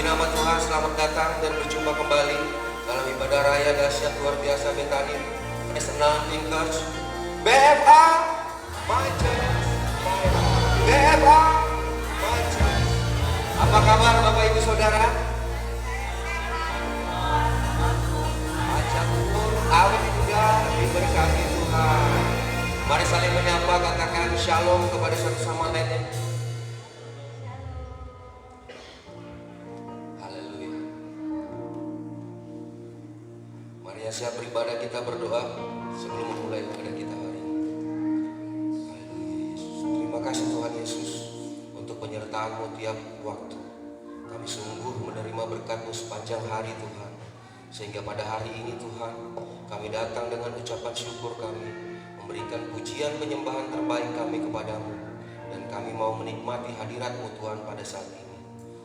nama Tuhan, selamat datang dan berjumpa kembali dalam ibadah raya dahsyat luar biasa Betani National Thinkers BFA My Church, BFA My Church. Apa kabar Bapak Ibu Saudara? Ajakun awet muda diberkati Tuhan. Mari saling menyapa, katakan shalom kepada satu sama lain. Siap beribadah, kita berdoa sebelum memulai ibadah kita hari ini. Haleluya Yesus. Terima kasih Tuhan Yesus untuk penyertaan-Mu tiap waktu. Kami sungguh menerima berkat-Mu sepanjang hari Tuhan. Sehingga pada hari ini Tuhan, kami datang dengan ucapan syukur kami, memberikan pujian penyembahan terbaik kami kepada-Mu. Dan kami mau menikmati hadirat-Mu Tuhan pada saat ini.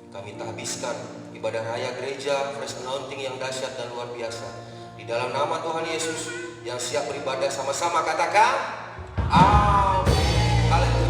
Kami tahbiskan ibadah raya gereja Fresh Anointing yang dahsyat dan luar biasa. Di dalam nama Tuhan Yesus, yang siap beribadah sama-sama katakan amin. Haleluya.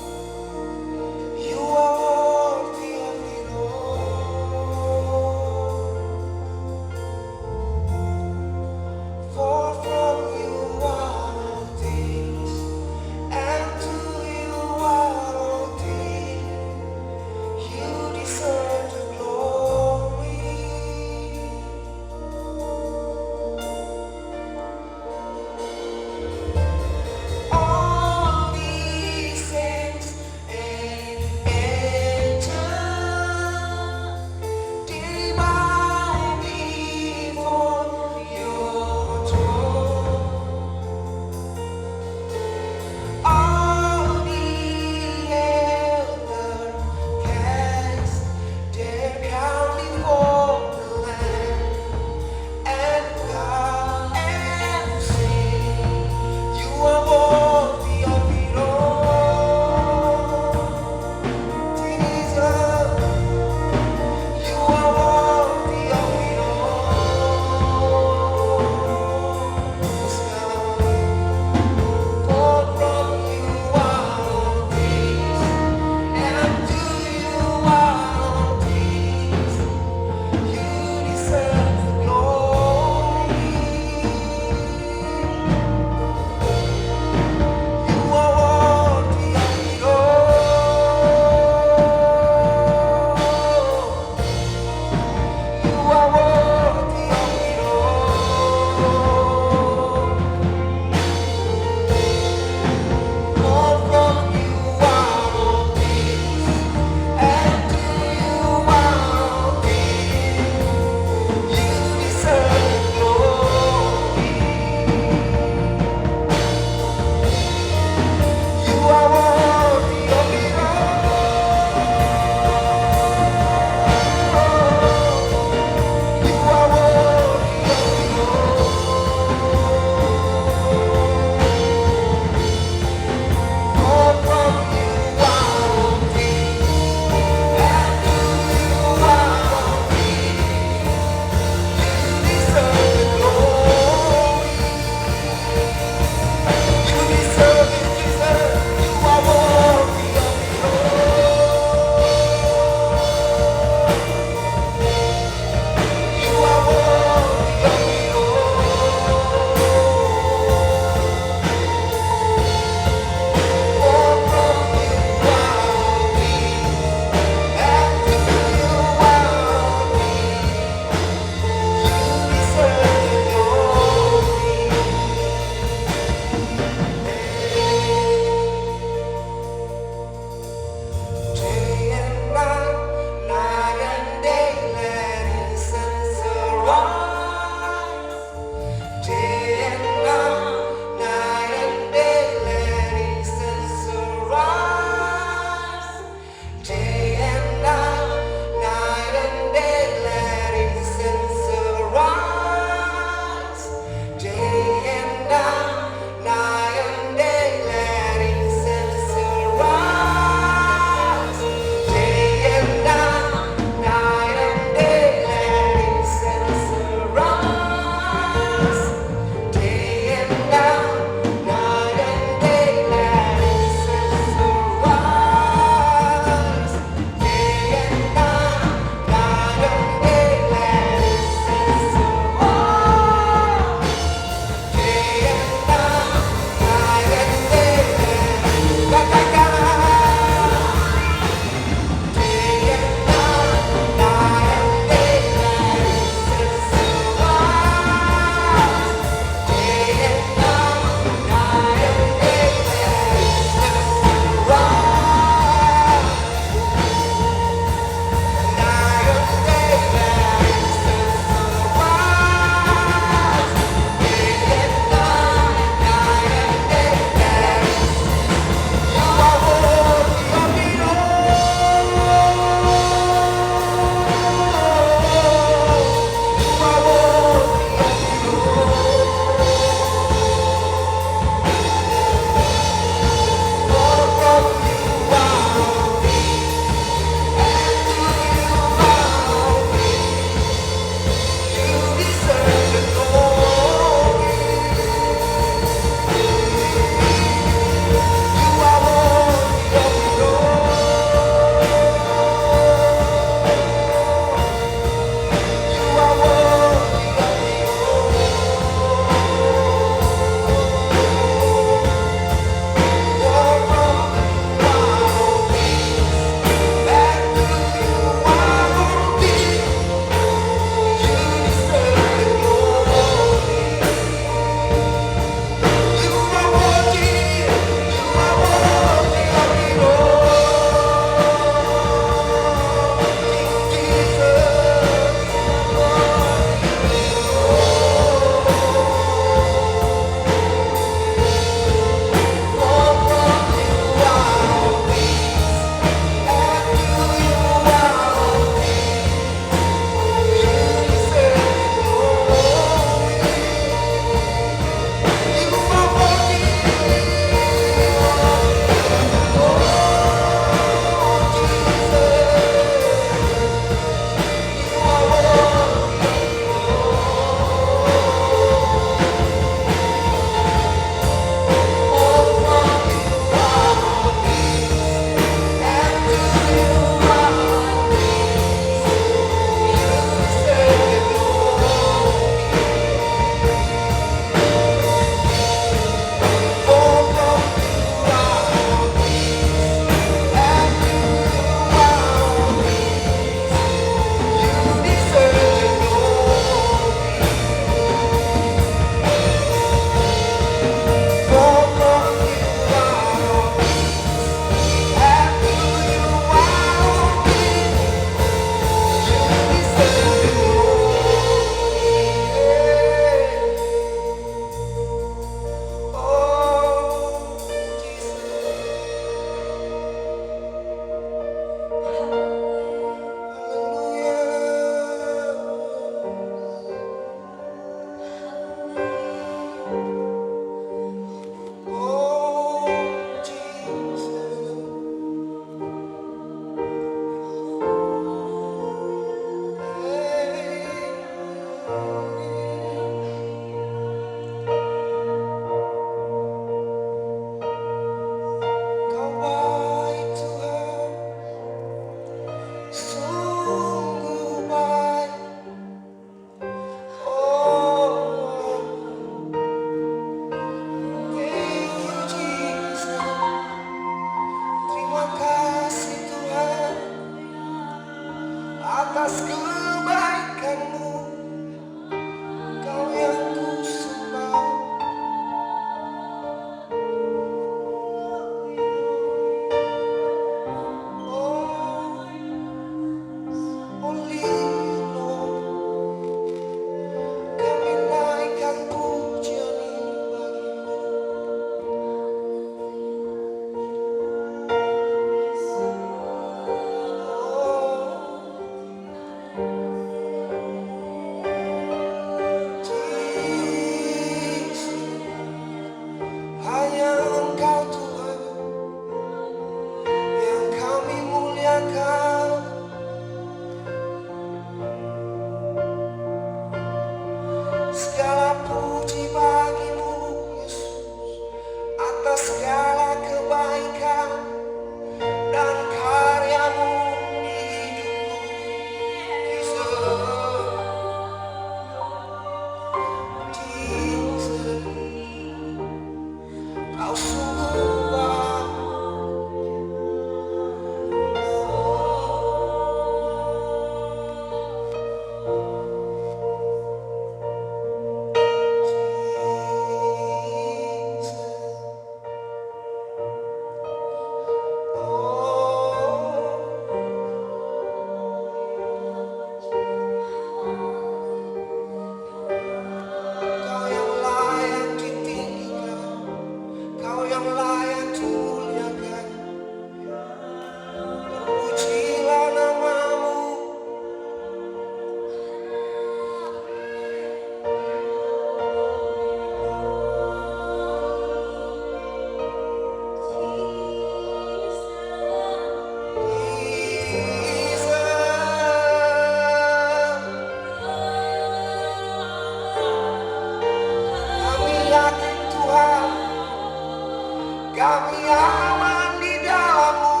kami aman di dalam-Mu.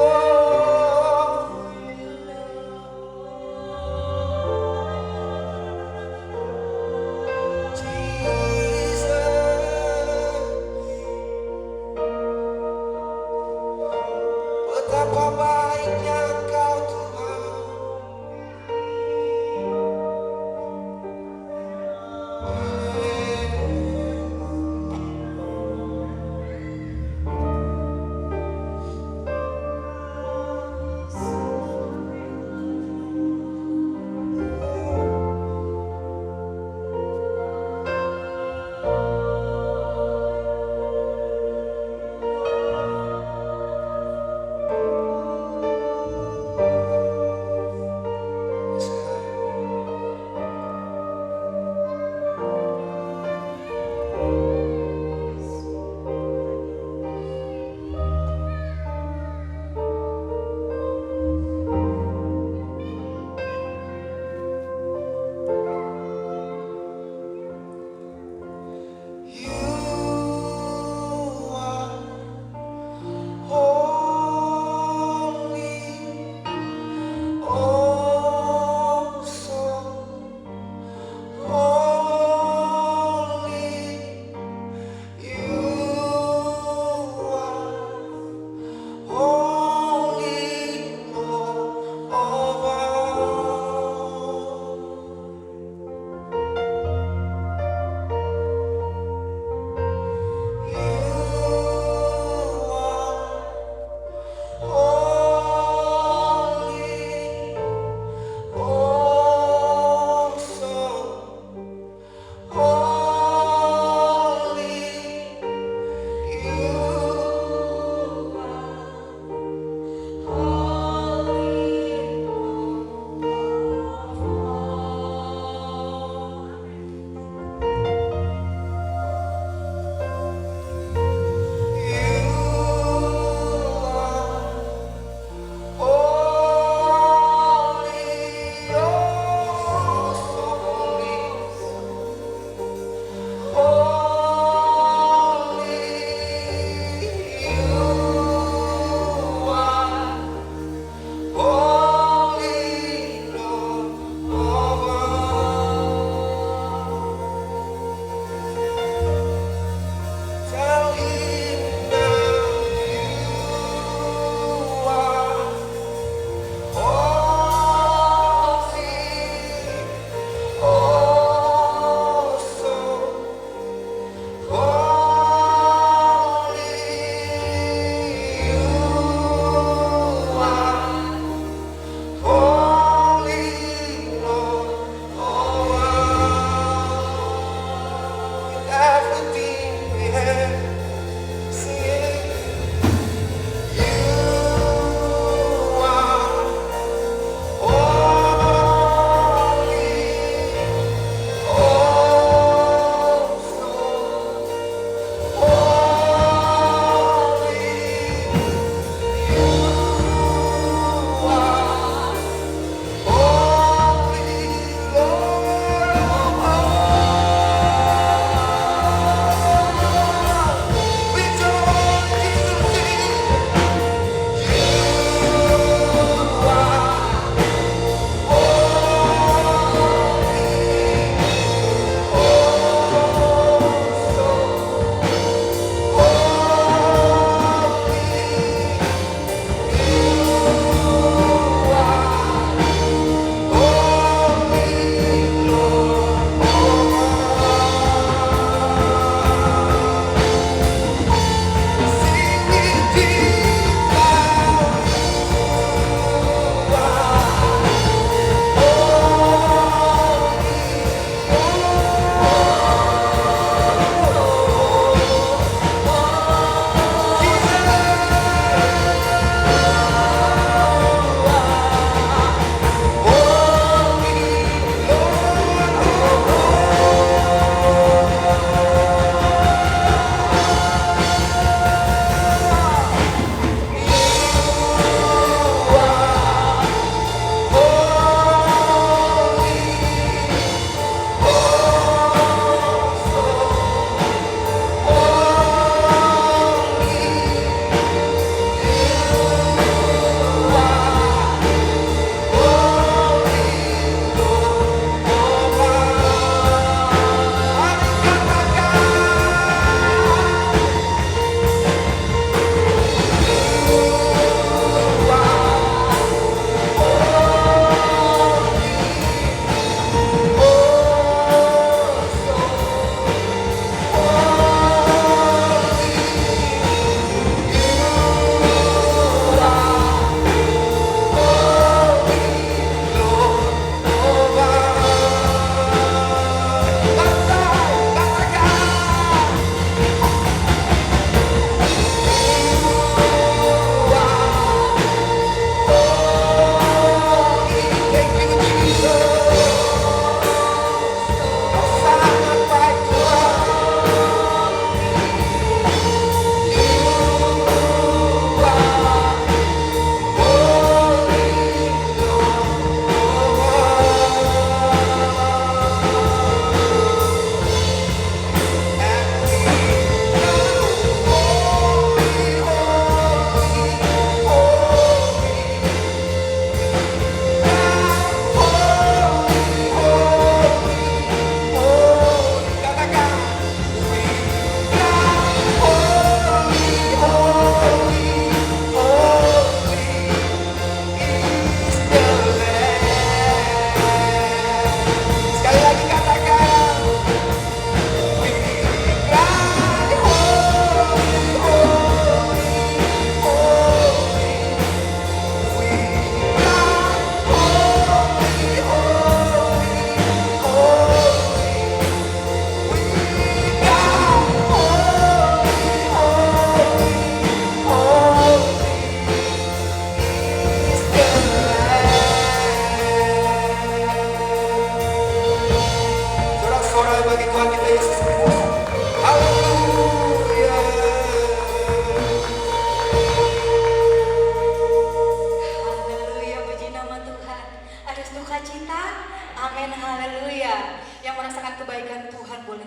Oh, betapa baiknya Engkau Tuhan.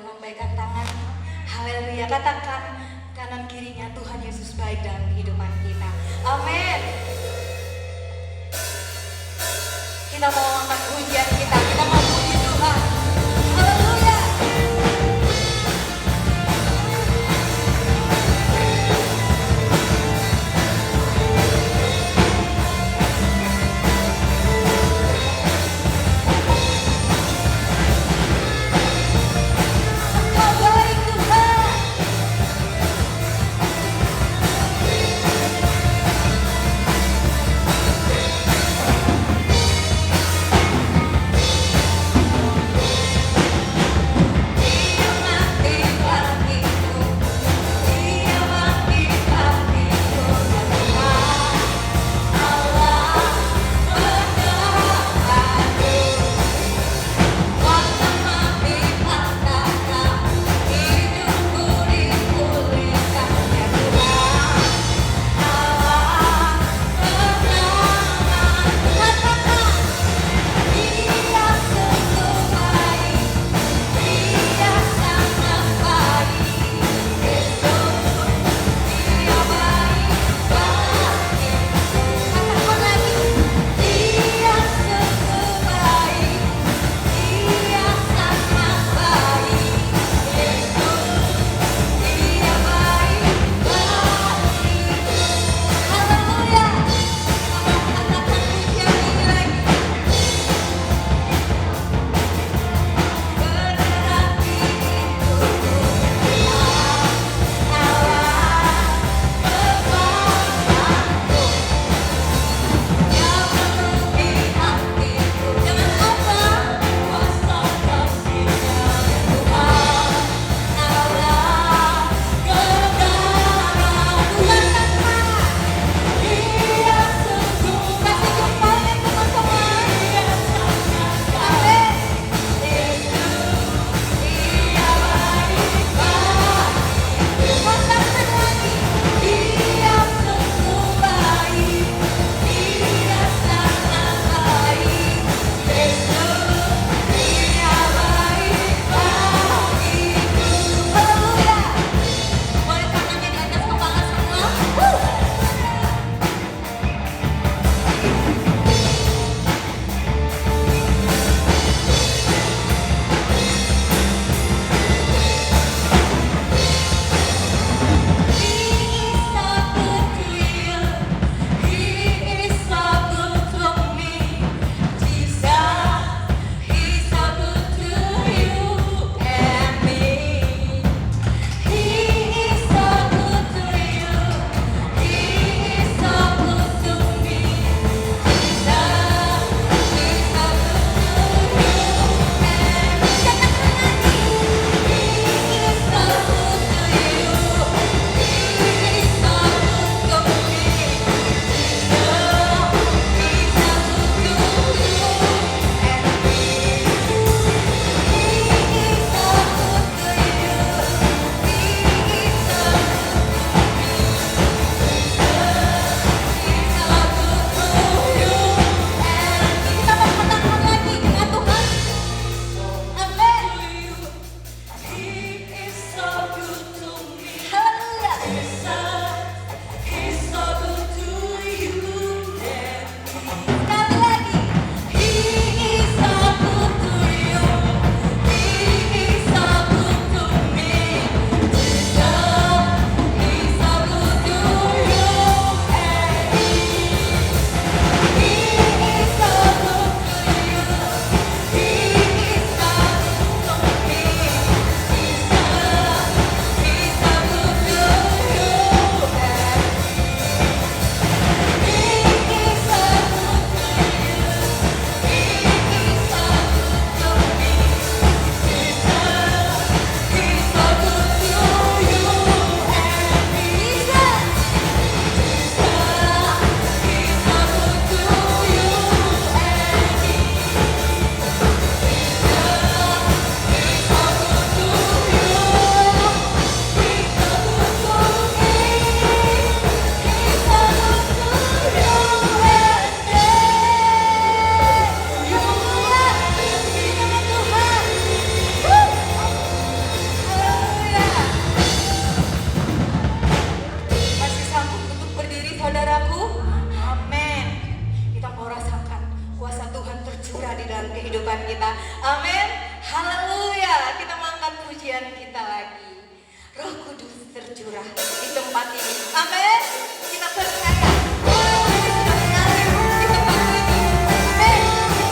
lambaikan tangan. Haleluya, katakan kanan kirinya Tuhan Yesus baik dalam kehidupan kita. Amin. Kita mau angkat pujian kita mau puji Tuhan. Haleluya. Kau baik Tuhan. kita lagi. Roh Kudus tercurah di tempat ini. Amin. Kita percaya. Roh Kudus sudah mengalir di tempat ini. Amin. Tercurah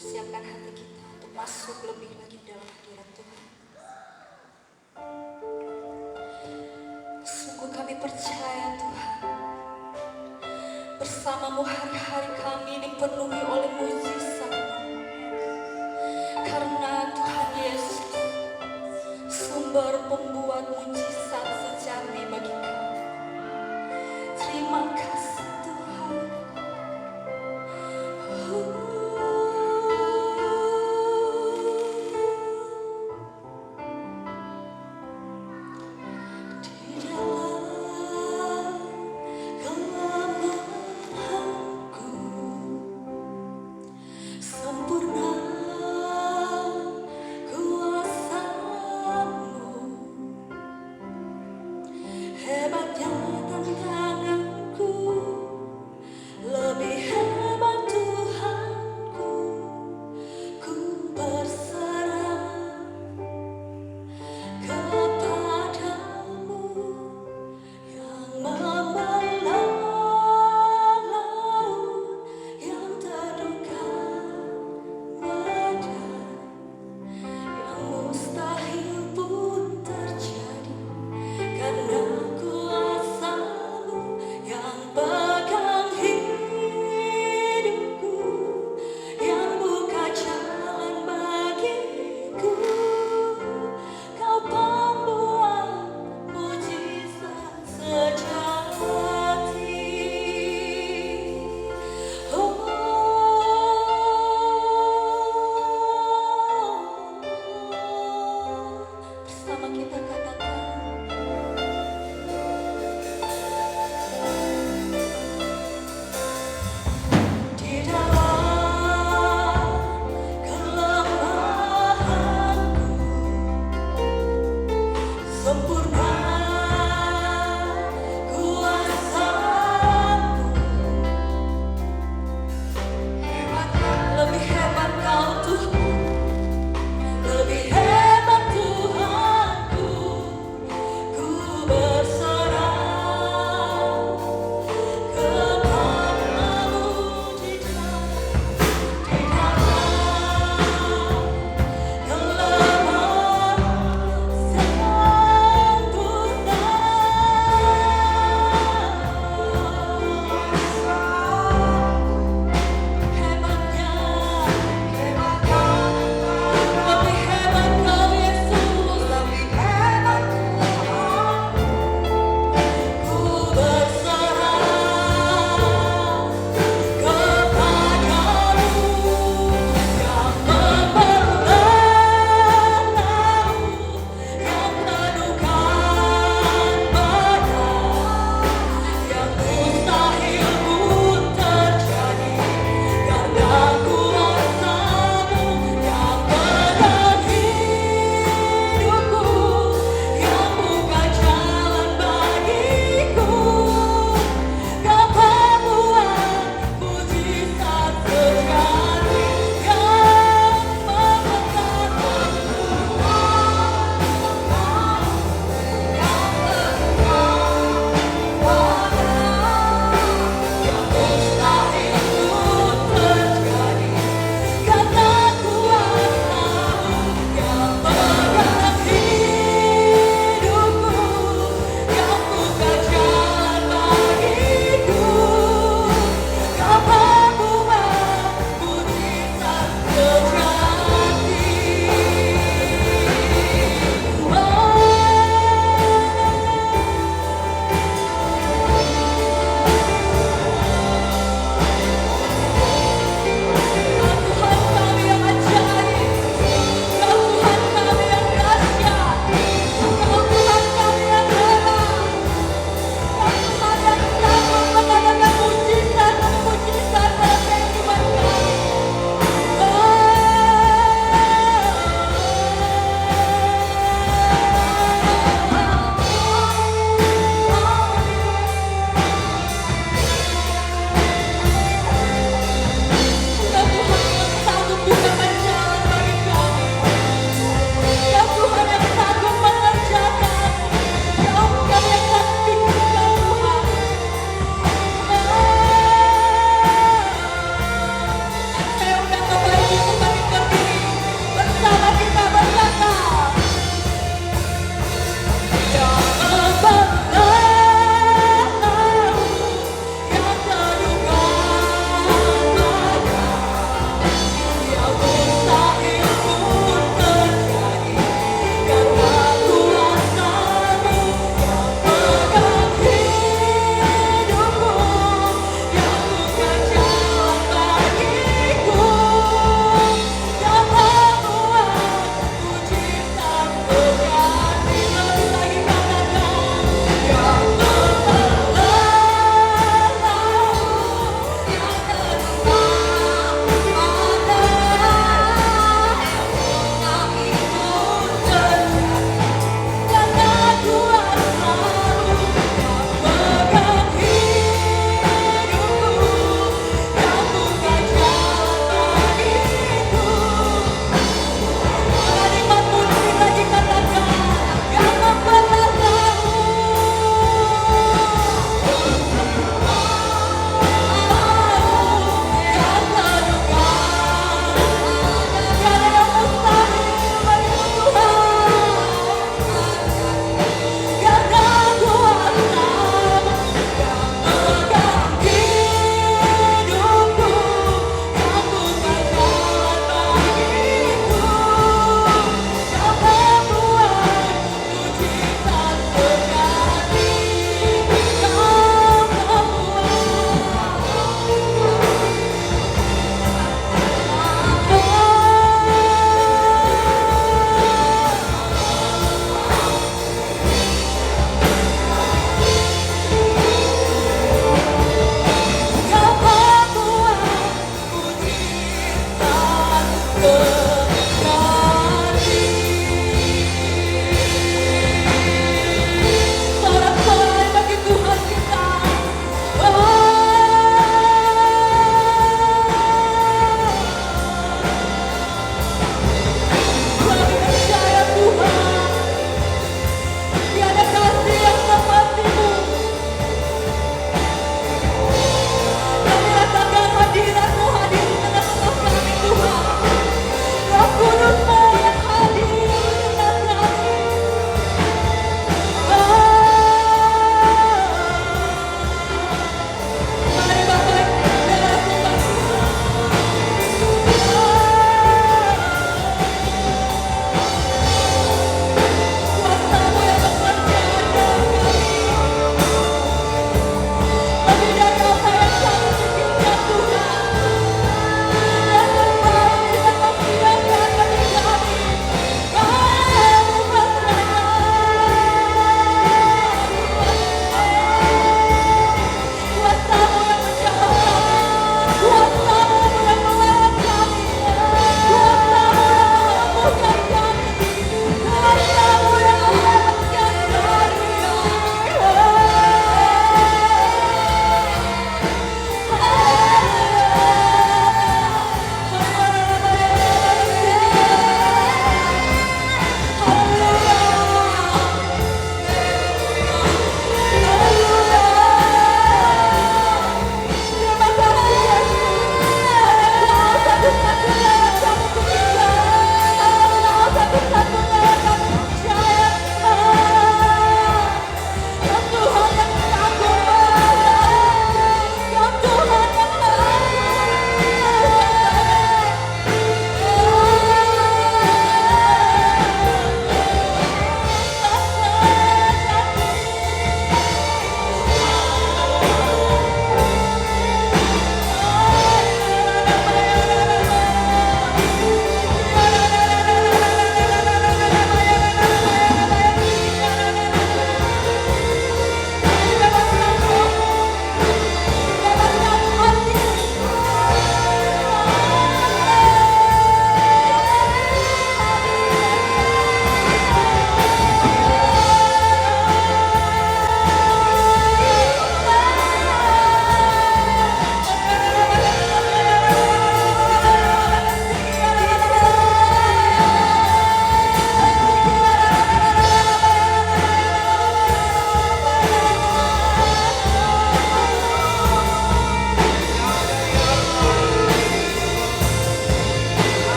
Persiapkan hati kita untuk masuk lebih lagi dalam hadirat Tuhan. Sungguh kami percaya Tuhan, bersamamu hari-hari kami dipenuhi oleh mujizat. Karena Tuhan Yesus, sumber pembuat mujizat sejati bagi kami. Terima kasih Tuhan. Di dalam kelemahanku, sempurna kuasa-Mu, hebatnya tanganku.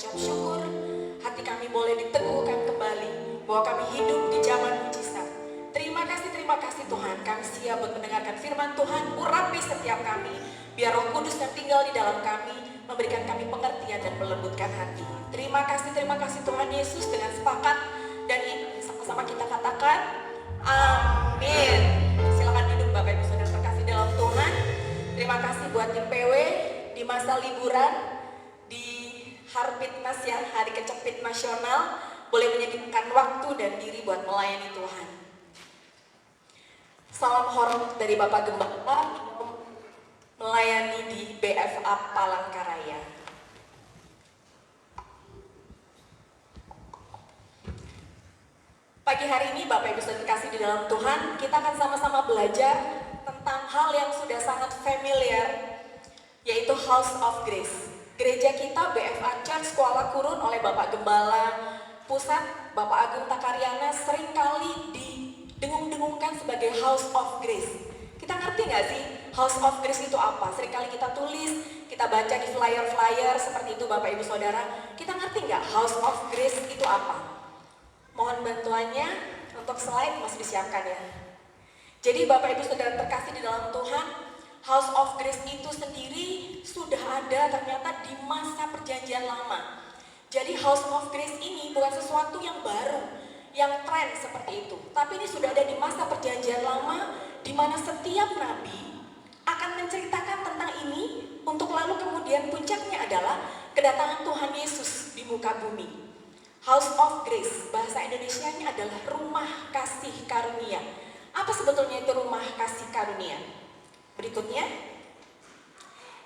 mengucap syukur. Hati kami boleh diteguhkan kembali bahwa kami hidup di zaman mujizat. Terima kasih Tuhan, kami siap untuk mendengarkan firman Tuhan. Urapi setiap kami, biar Roh Kudus yang tinggal di dalam kami memberikan kami pengertian dan melembutkan hati. Terima kasih Tuhan Yesus. Dengan sepakat dan ini sama-sama kita katakan amin. Silakan duduk Bapak Ibu Saudara terkasih dalam Tuhan. Terima kasih buat tim PW di masa liburan di Harpitnas ya, Hari Kecepit Nasional, boleh menyediakan waktu dan diri buat melayani Tuhan. Salam hormat dari Bapak Gembala melayani di BFA Palangkaraya. Pagi hari ini Bapak Ibu Saudara kasih di dalam Tuhan, kita akan sama-sama belajar tentang hal yang sudah sangat familiar, yaitu House of Grace. Gereja kita BFA Church Kuala Kurun oleh Bapak Gembala Pusat, Bapak Agung Takaryana, seringkali didengung-dengungkan sebagai House of Grace. Kita ngerti nggak sih House of Grace itu apa? Seringkali kita tulis, kita baca di flyer-flyer seperti itu Bapak Ibu Saudara. Kita ngerti nggak House of Grace itu apa? Mohon bantuannya untuk slide masih disiapkan ya. Jadi Bapak Ibu Saudara terkasih di dalam Tuhan, House of Grace itu sendiri sudah ada ternyata di masa perjanjian lama. Jadi House of Grace ini bukan sesuatu yang baru, yang tren seperti itu. Tapi ini sudah ada di masa perjanjian lama, di mana setiap nabi akan menceritakan tentang ini, untuk lalu kemudian puncaknya adalah kedatangan Tuhan Yesus di muka bumi. House of Grace, bahasa Indonesianya adalah rumah kasih karunia. Apa sebetulnya itu rumah kasih karunia? Berikutnya,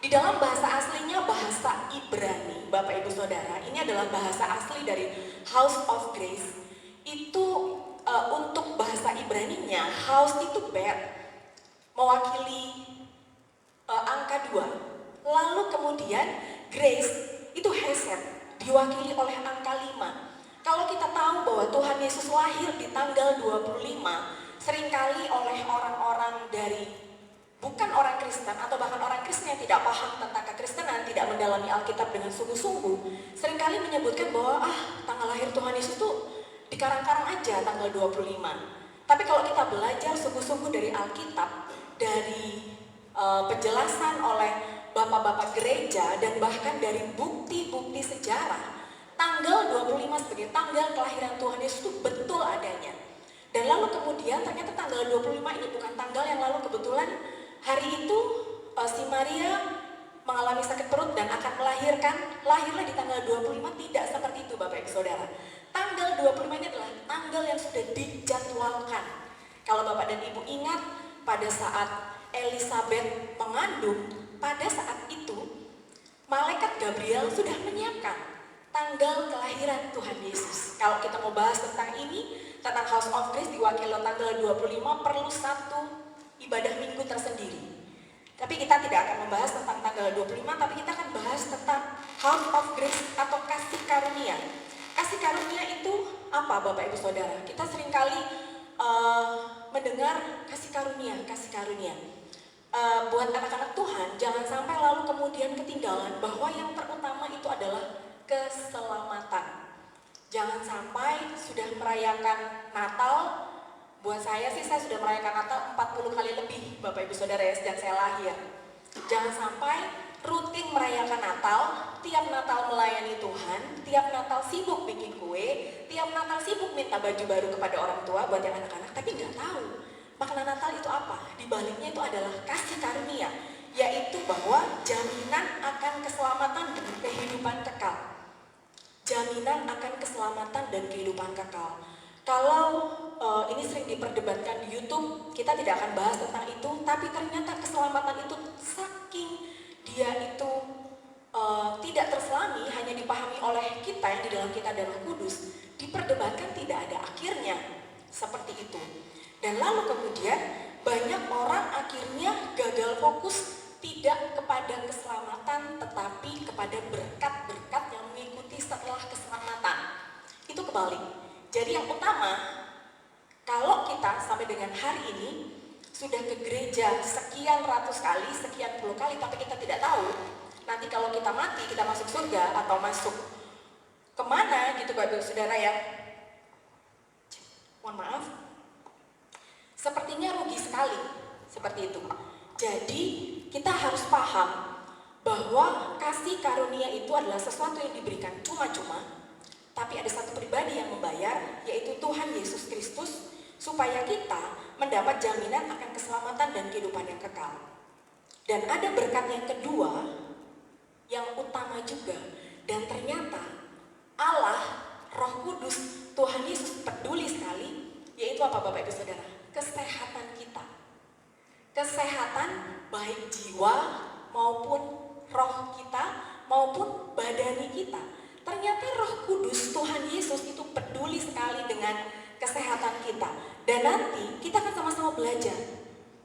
di dalam bahasa aslinya bahasa Ibrani, Bapak Ibu Saudara, ini adalah bahasa asli dari House of Grace. Itu untuk bahasa Ibraninya, house itu bed, mewakili angka 2. Lalu kemudian grace itu hesed, diwakili oleh angka 5. Kalau kita tahu bahwa Tuhan Yesus lahir di tanggal 25, seringkali oleh orang-orang dari bukan orang Kristen atau bahkan orang Kristen yang tidak paham tentang kekristenan, tidak mendalami Alkitab dengan sungguh-sungguh, seringkali menyebutkan bahwa tanggal lahir Tuhan Yesus itu dikarang-karang aja tanggal 25. Tapi kalau kita belajar sungguh-sungguh dari Alkitab, dari penjelasan oleh bapak-bapak gereja dan bahkan dari bukti-bukti sejarah, tanggal 25 sebagai tanggal kelahiran Tuhan Yesus itu betul adanya. Dan lalu kemudian ternyata tanggal 25 ini bukan tanggal yang lalu kebetulan hari itu si Maria mengalami sakit perut dan akan melahirkan, lahirlah di tanggal 25, tidak seperti itu Bapak Ibu Saudara. Tanggal 25 ini adalah tanggal yang sudah dijadwalkan. Kalau Bapak dan Ibu ingat, pada saat Elizabeth mengandung, pada saat itu malaikat Gabriel sudah menyiapkan tanggal kelahiran Tuhan Yesus. Kalau kita mau bahas tentang ini, tentang House of Grace diwakili tanggal 25, perlu satu ibadah minggu tersendiri. Tapi kita tidak akan membahas tentang tanggal 25, tapi kita akan bahas tentang House of Grace atau kasih karunia. Kasih karunia itu apa Bapak Ibu Saudara? Kita seringkali mendengar kasih karunia, kasih karunia. Buat anak-anak Tuhan, jangan sampai lalu kemudian ketinggalan bahwa yang terutama itu adalah keselamatan. Jangan sampai sudah merayakan Natal. Buat saya sih, saya sudah merayakan Natal 40 kali lebih Bapak Ibu Saudara ya, sejak saya lahir. Jangan sampai rutin merayakan Natal, tiap Natal melayani Tuhan, tiap Natal sibuk bikin kue, tiap Natal sibuk minta baju baru kepada orang tua buat yang anak-anak, tapi nggak tahu makna Natal itu apa. Di baliknya itu adalah kasih karunia, yaitu bahwa jaminan akan keselamatan dan kehidupan kekal. Jaminan akan keselamatan dan kehidupan kekal. Kalau ini sering diperdebatkan di YouTube, kita tidak akan bahas tentang itu, tapi ternyata keselamatan itu saking dia itu tidak terselami, hanya dipahami oleh kita yang di dalam kita ada Roh Kudus, diperdebatkan tidak ada akhirnya, seperti itu. Dan lalu kemudian banyak orang akhirnya gagal fokus tidak kepada keselamatan, tetapi kepada berkat-berkat yang mengikuti setelah keselamatan. Itu kebalik. Jadi yang utama, kalau kita sampai dengan hari ini sudah ke gereja sekian ratus kali, sekian puluh kali, tapi kita tidak tahu nanti kalau kita mati, kita masuk surga atau masuk itu Bapak Ibu Saudara ya. Mohon maaf. Sepertinya rugi sekali seperti itu. Jadi kita harus paham bahwa kasih karunia itu adalah sesuatu yang diberikan cuma-cuma, tapi ada satu pribadi yang membayar, yaitu Tuhan Yesus Kristus, supaya kita mendapat jaminan akan keselamatan dan kehidupan yang kekal. Dan ada berkat yang kedua, yang utama juga, dan ternyata Allah, Roh Kudus, Tuhan Yesus peduli sekali, yaitu apa Bapak Ibu Saudara? Kesehatan kita. Kesehatan baik jiwa maupun roh kita maupun badani kita. Ternyata Roh Kudus Tuhan Yesus itu peduli sekali dengan kesehatan kita. Dan nanti kita akan sama-sama belajar.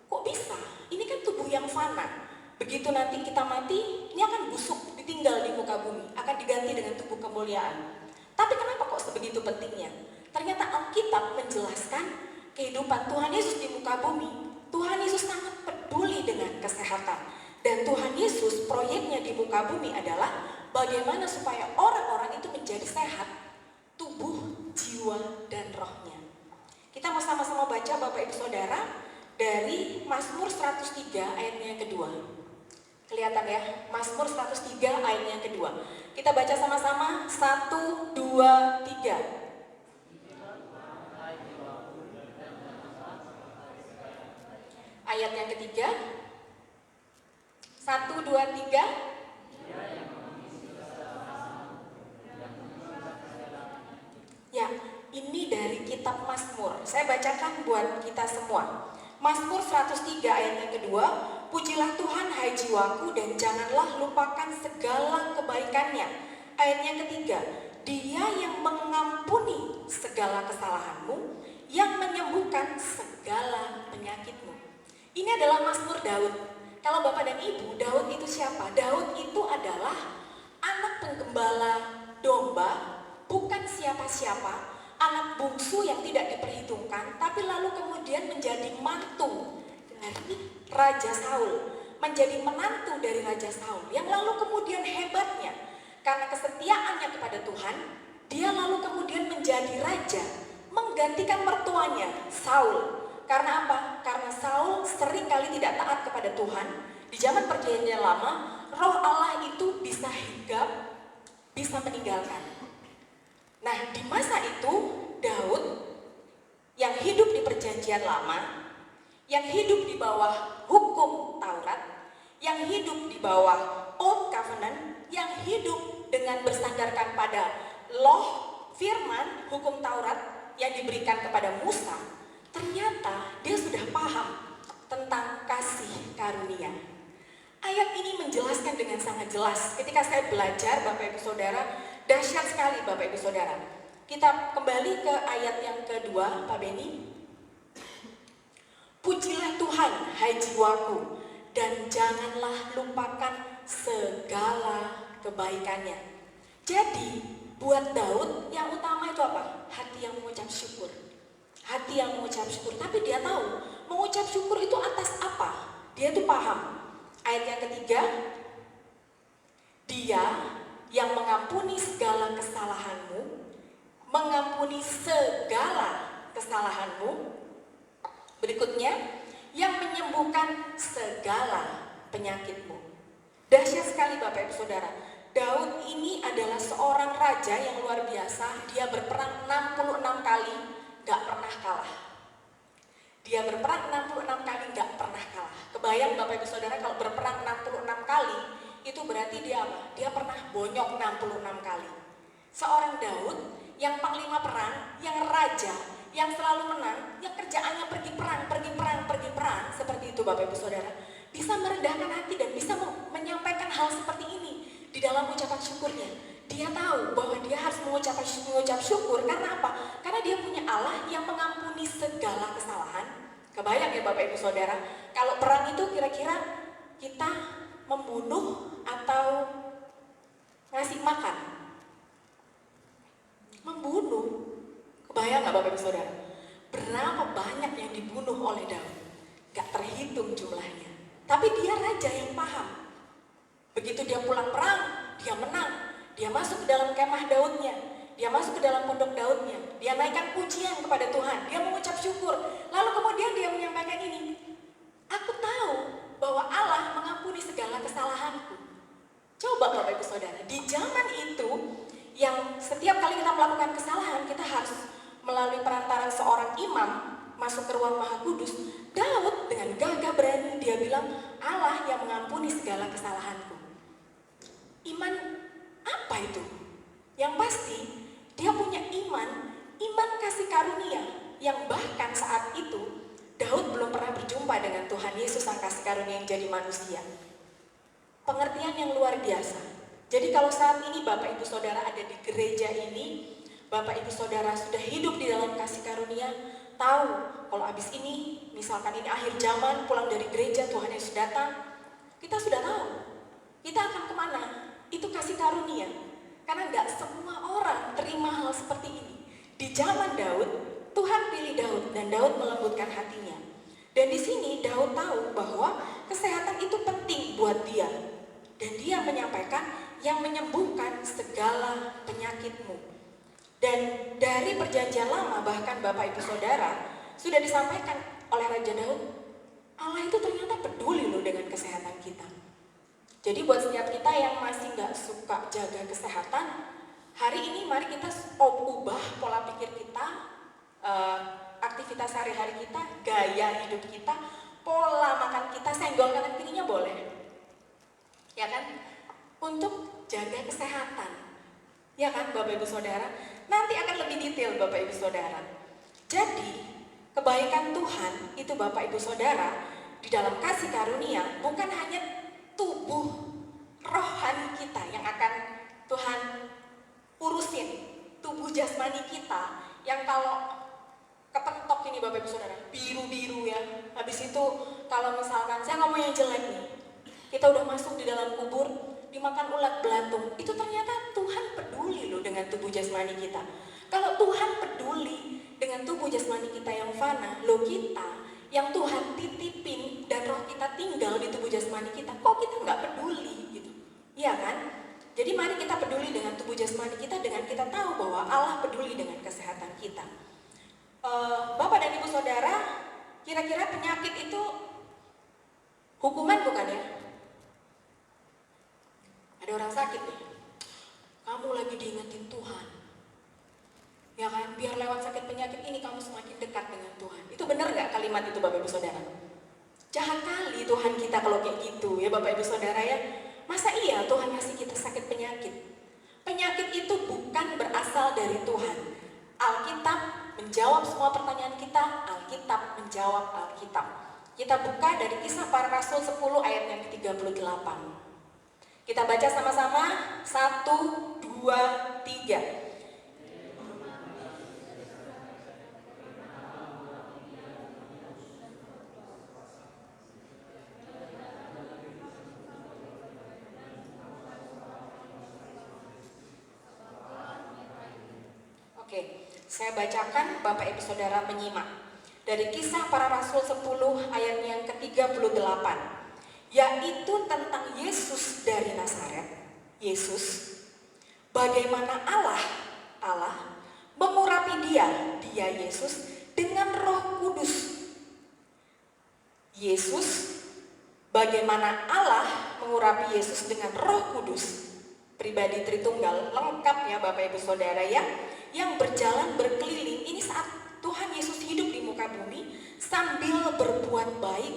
Kok bisa? Ini kan tubuh yang fana. Begitu nanti kita mati, ini akan busuk, ditinggal di muka bumi, akan diganti dengan tubuh kemuliaan. Tapi kenapa kok sebegitu pentingnya? Ternyata Alkitab menjelaskan kehidupan Tuhan Yesus di muka bumi. Tuhan Yesus sangat peduli dengan kesehatan. Dan Tuhan Yesus proyeknya di muka bumi adalah bagaimana supaya orang-orang itu menjadi sehat, tubuh, jiwa, dan rohnya. Kita mau sama-sama baca Bapak Ibu Saudara dari Mazmur 103 ayatnya yang kedua. Kelihatan ya, Mazmur 103 ayatnya yang kedua. Kita baca sama-sama, 1, 2, 3. Ayat yang ketiga, 1, 2, 3. Ya, ini dari kitab Mazmur. Saya bacakan buat kita semua. Mazmur 103 ayat yang kedua, pujilah Tuhan hai jiwaku dan janganlah lupakan segala kebaikannya. Ayat yang ketiga, Dia yang mengampuni segala kesalahanmu, yang menyembuhkan segala penyakitmu. Ini adalah Mazmur Daud. Kalau Bapak dan Ibu, Daud itu siapa? Daud itu adalah anak penggembala domba, bukan siapa-siapa, anak bungsu yang tidak diperhitungkan, tapi lalu kemudian menjadi mantu dari Raja Saul, menjadi menantu dari Raja Saul, yang lalu kemudian hebatnya, karena kesetiaannya kepada Tuhan, dia lalu kemudian menjadi raja, menggantikan mertuanya, Saul. Karena apa? Karena Saul seringkali tidak taat kepada Tuhan. Di zaman perjanjian lama, roh Allah itu bisa hinggap, bisa meninggalkan. Nah, di masa itu, Daud yang hidup di perjanjian lama, yang hidup di bawah hukum Taurat, yang hidup di bawah Old Covenant, yang hidup dengan bersandarkan pada law, firman, hukum Taurat yang diberikan kepada Musa, ternyata dia sudah paham tentang kasih karunia. Ayat ini menjelaskan dengan sangat jelas. Ketika saya belajar, Bapak Ibu Saudara, dahsyat sekali Bapak Ibu Saudara. Kita kembali ke ayat yang kedua, Pak Beni. Pujilah Tuhan, hai jiwaku, dan janganlah lupakan segala kebaikannya. Jadi, buat Daud yang utama itu apa? Hati yang mengucap syukur. Hati yang mengucap syukur, tapi dia tahu mengucap syukur itu atas apa? Dia tuh paham. Ayat yang ketiga, Dia yang mengampuni segala kesalahanmu, mengampuni segala kesalahanmu. Berikutnya, yang menyembuhkan segala penyakitmu. Dahsyat sekali Bapak Ibu Saudara. Daud ini adalah seorang raja yang luar biasa. Dia berperang 66 kali, gak pernah kalah. Dia berperang 66 kali, gak pernah kalah. Kebayang Bapak Ibu Saudara kalau berperang 66 kali, itu berarti dia apa? Dia pernah bonyok 66 kali. Seorang Daud yang panglima perang, yang raja, yang selalu menang, yang kerjaannya pergi perang, seperti itu Bapak Ibu Saudara. Bisa merendahkan hati dan bisa menyampaikan hal seperti ini di dalam ucapan syukurnya. Dia tahu bahwa dia harus mengucap syukur karena apa? Karena dia punya Allah yang mengampuni segala kesalahan. Kebayang ya Bapak Ibu Saudara, kalau perang itu kira-kira kita membunuh atau ngasih makan? Membunuh. Kebayang gak Bapak Ibu Saudara? Berapa banyak yang dibunuh oleh Daud? Gak terhitung jumlahnya. Tapi dia raja yang paham. Begitu dia pulang perang, dia menang. Dia masuk ke dalam kemah Daudnya. dia masuk ke dalam pondok Daudnya, dia naikkan pujian kepada Tuhan, dia mengucap syukur. Lalu kemudian dia menyampaikan ini, aku tahu bahwa Allah mengampuni segala kesalahanku. Coba Bapak Ibu Saudara, di zaman itu yang setiap kali kita melakukan kesalahan, kita harus melalui perantaran seorang imam masuk ke ruang Maha Kudus. Daud dengan gagah berani dia bilang, Allah yang mengampuni segala kesalahanku. Iman apa itu? Yang pasti dia punya iman kasih karunia yang bahkan saat itu Daud belum pernah berjumpa dengan Tuhan Yesus sang kasih karunia yang jadi manusia. Pengertian yang luar biasa. Jadi kalau saat ini Bapak Ibu Saudara ada di gereja ini, Bapak Ibu Saudara sudah hidup di dalam kasih karunia, tahu kalau habis ini, misalkan ini akhir zaman, pulang dari gereja, Tuhan Yesus datang, kita sudah tahu, kita akan kemana? Itu kasih karunia. Karena nggak semua orang terima hal seperti ini. Di zaman Daud, Tuhan pilih Daud dan Daud melembutkan hatinya. Dan di sini Daud tahu bahwa kesehatan itu penting buat dia. Dan dia menyampaikan yang menyembuhkan segala penyakitmu. Dan dari perjanjian lama bahkan Bapak Ibu Saudara sudah disampaikan oleh Raja Daud, Allah itu ternyata peduli loh dengan kesehatan kita. Jadi buat setiap kita yang masih nggak suka jaga kesehatan, hari ini mari kita ubah pola pikir kita, aktivitas sehari-hari kita, gaya hidup kita, pola makan kita, senggol kanan kirinya boleh. Ya kan? Untuk jaga kesehatan. Ya kan Bapak Ibu Saudara? Nanti akan lebih detail Bapak Ibu Saudara. Jadi, kebaikan Tuhan itu Bapak Ibu Saudara di dalam kasih karunia bukan hanya tubuh rohani kita yang akan Tuhan urusin, tubuh jasmani kita yang kalau kepentok ini Bapak Ibu Saudara, biru-biru ya. Habis itu kalau misalkan saya ngomong yang jelek nih, kita udah masuk di dalam kubur, dimakan ulat belatung. Itu ternyata Tuhan peduli loh dengan tubuh jasmani kita. Kalau Tuhan peduli dengan tubuh jasmani kita yang fana, loh kita yang Tuhan titipin dan roh kita tinggal di tubuh jasmani kita, kok kita nggak peduli gitu? Iya kan? Jadi mari kita peduli dengan tubuh jasmani kita dengan kita tahu bahwa Allah peduli dengan kesehatan kita. Bapak dan Ibu Saudara, kira-kira penyakit itu hukuman bukan ya? Ada orang sakit nih, kamu lagi diingetin Tuhan, ya kan? Biar lewat sakit penyakit ini kamu semakin dekat dengan Tuhan. Itu benar nggak kalimat itu Bapak Ibu Saudara? Jahat kali Tuhan kita kalau kayak gitu ya Bapak Ibu Saudara ya. Masa iya Tuhan ngasih kita sakit penyakit? Penyakit itu bukan berasal dari Tuhan. Alkitab menjawab semua pertanyaan kita, Alkitab menjawab Alkitab. Kita buka dari Kisah Para Rasul 10 ayat yang ke-38. Kita baca sama-sama, 1, 2, 3. Oke, saya bacakan, Bapak Ibu Saudara menyimak. Dari Kisah Para Rasul 10 ayat yang ke-38. Yaitu tentang Yesus dari Nazaret. Yesus, bagaimana Allah mengurapi dia Yesus dengan Roh Kudus. Yesus, bagaimana Allah mengurapi Yesus dengan Roh Kudus. Pribadi Tritunggal lengkap ya Bapak Ibu Saudara ya, yang berjalan berkeliling. Ini saat Tuhan Yesus hidup di muka bumi sambil berbuat baik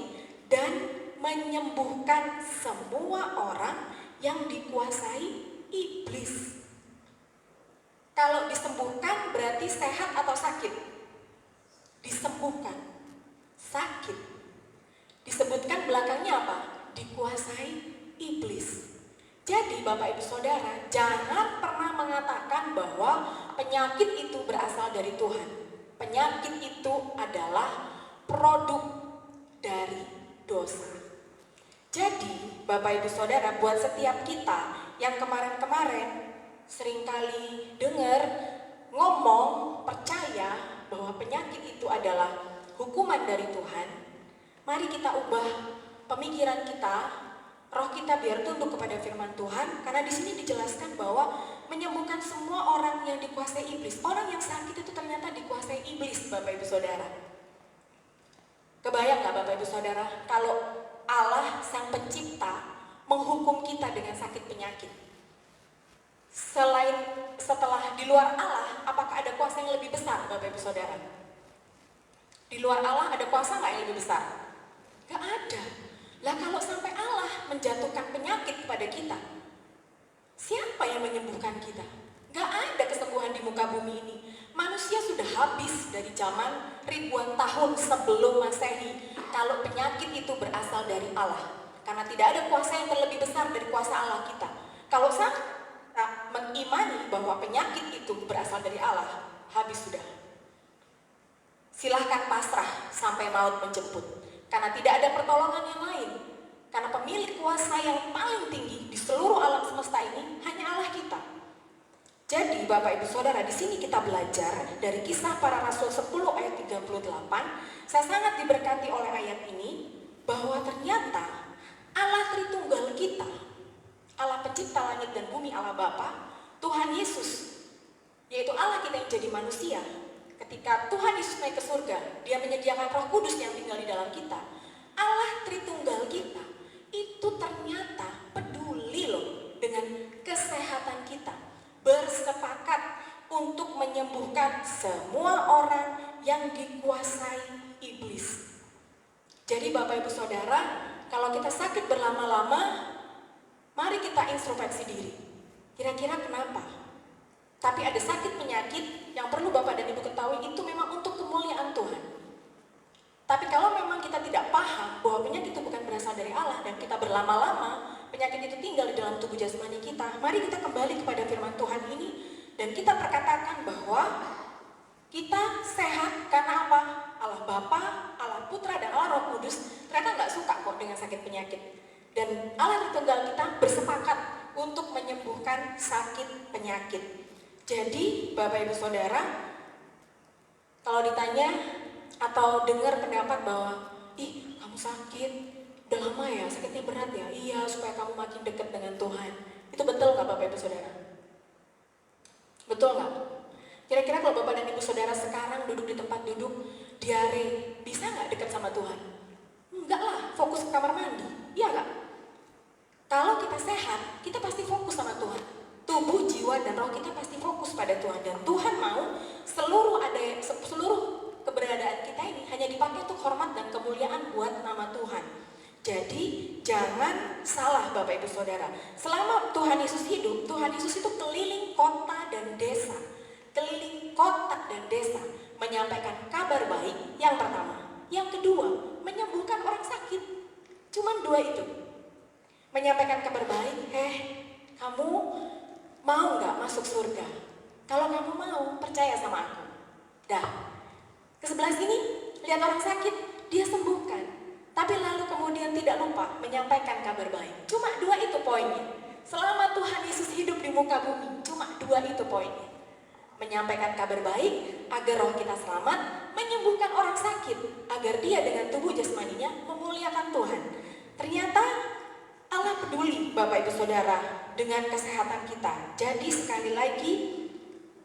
dan menyembuhkan semua orang yang dikuasai iblis. Kalau disembuhkan berarti sehat atau sakit? Disembuhkan, sakit. Disebutkan belakangnya apa? Dikuasai iblis. Jadi Bapak Ibu Saudara, jangan pernah mengatakan bahwa penyakit itu berasal dari Tuhan. Penyakit itu adalah produk dari dosa. Jadi Bapak Ibu Saudara, buat setiap kita yang kemarin-kemarin seringkali dengar, ngomong, percaya bahwa penyakit itu adalah hukuman dari Tuhan, mari kita ubah pemikiran kita, roh kita biar tunduk kepada firman Tuhan, karena di sini dijelaskan bahwa menyembuhkan semua orang yang dikuasai iblis. Orang yang sakit itu ternyata dikuasai iblis, Bapak Ibu Saudara. Kebayang nggak Bapak Ibu Saudara, kalau Allah Sang Pencipta menghukum kita dengan sakit penyakit? Setelah di luar Allah, apakah ada kuasa yang lebih besar, Bapak Ibu Saudara? Di luar Allah ada kuasa nggak yang lebih besar? Gak ada. Lah kalau sampai Allah menjatuhkan penyakit kepada kita, siapa yang menyembuhkan kita? Gak ada kesembuhan di muka bumi ini. Manusia sudah habis dari zaman ribuan tahun sebelum Masehi kalau penyakit itu berasal dari Allah. Karena tidak ada kuasa yang terlebih besar dari kuasa Allah kita. Kalau kita mengimani bahwa penyakit itu berasal dari Allah, habis sudah. Silahkan pasrah sampai maut menjemput. Karena tidak ada pertolongan yang lain. Karena pemilik kuasa yang paling tinggi di seluruh alam semesta ini hanya Allah kita. Jadi Bapak Ibu Saudara, di sini kita belajar dari Kisah Para Rasul 10 ayat 38. Saya sangat diberkati oleh ayat ini bahwa ternyata Allah Tritunggal kita, Allah Pencipta langit dan bumi, Allah Bapa, Tuhan Yesus, yaitu Allah kita yang jadi manusia. Ketika Tuhan Yesus naik ke surga, Dia menyediakan Roh Kudus yang tinggal di dalam kita. Allah Tritunggal kita itu ternyata peduli loh dengan kesehatan kita. Bersepakat untuk menyembuhkan semua orang yang dikuasai iblis. Jadi Bapak Ibu Saudara, kalau kita sakit berlama-lama, mari kita introspeksi diri. Kira-kira kenapa? Tapi ada sakit penyakit yang perlu Bapak dan Ibu ketahui, itu memang untuk kemuliaan Tuhan. Tapi kalau memang kita tidak paham bahwa penyakit itu bukan berasal dari Allah dan kita berlama-lama penyakit itu tinggal di dalam tubuh jasmani kita, mari kita kembali kepada firman Tuhan ini dan kita perkatakan bahwa kita sehat karena apa? Allah Bapa, Allah Putra, dan Allah Roh Kudus ternyata nggak suka kok dengan sakit penyakit. Dan Allah Tritunggal kita bersepakat untuk menyembuhkan sakit penyakit. Jadi Bapak Ibu Saudara, kalau ditanya atau dengar pendapat bahwa ih kamu sakit, udah lama ya, sakitnya berat ya, iya supaya kamu makin dekat dengan Tuhan. Itu betul nggak Bapak Ibu Saudara? Betul nggak? Kira-kira kalau Bapak dan Ibu Saudara sekarang duduk di tempat duduk, diare, bisa nggak dekat sama Tuhan? Enggak lah, fokus ke kamar mandi, iya nggak? Kalau kita sehat, kita pasti fokus sama Tuhan. Tubuh, jiwa, dan roh kita pasti fokus pada Tuhan. Dan Tuhan mau seluruh keberadaan kita ini hanya dipakai untuk hormat dan kemuliaan buat nama Tuhan. Jadi jangan salah Bapak Ibu Saudara. Selama Tuhan Yesus hidup, Tuhan Yesus itu keliling kota dan desa. Keliling kota dan desa menyampaikan kabar baik yang pertama. Yang kedua, menyembuhkan orang sakit. Cuman dua itu. Menyampaikan kabar baik, kamu mau nggak masuk surga? Kalau kamu mau, percaya sama aku. Dah. Ke sebelah sini, lihat orang sakit, dia sembuhkan. Tapi lalu kemudian tidak lupa menyampaikan kabar baik. Cuma dua itu poinnya. Selama Tuhan Yesus hidup di muka bumi, cuma dua itu poinnya. Menyampaikan kabar baik agar roh kita selamat, menyembuhkan orang sakit agar dia dengan tubuh jasmaninya memuliakan Tuhan. Ternyata Allah peduli Bapak Ibu Saudara dengan kesehatan kita. Jadi sekali lagi,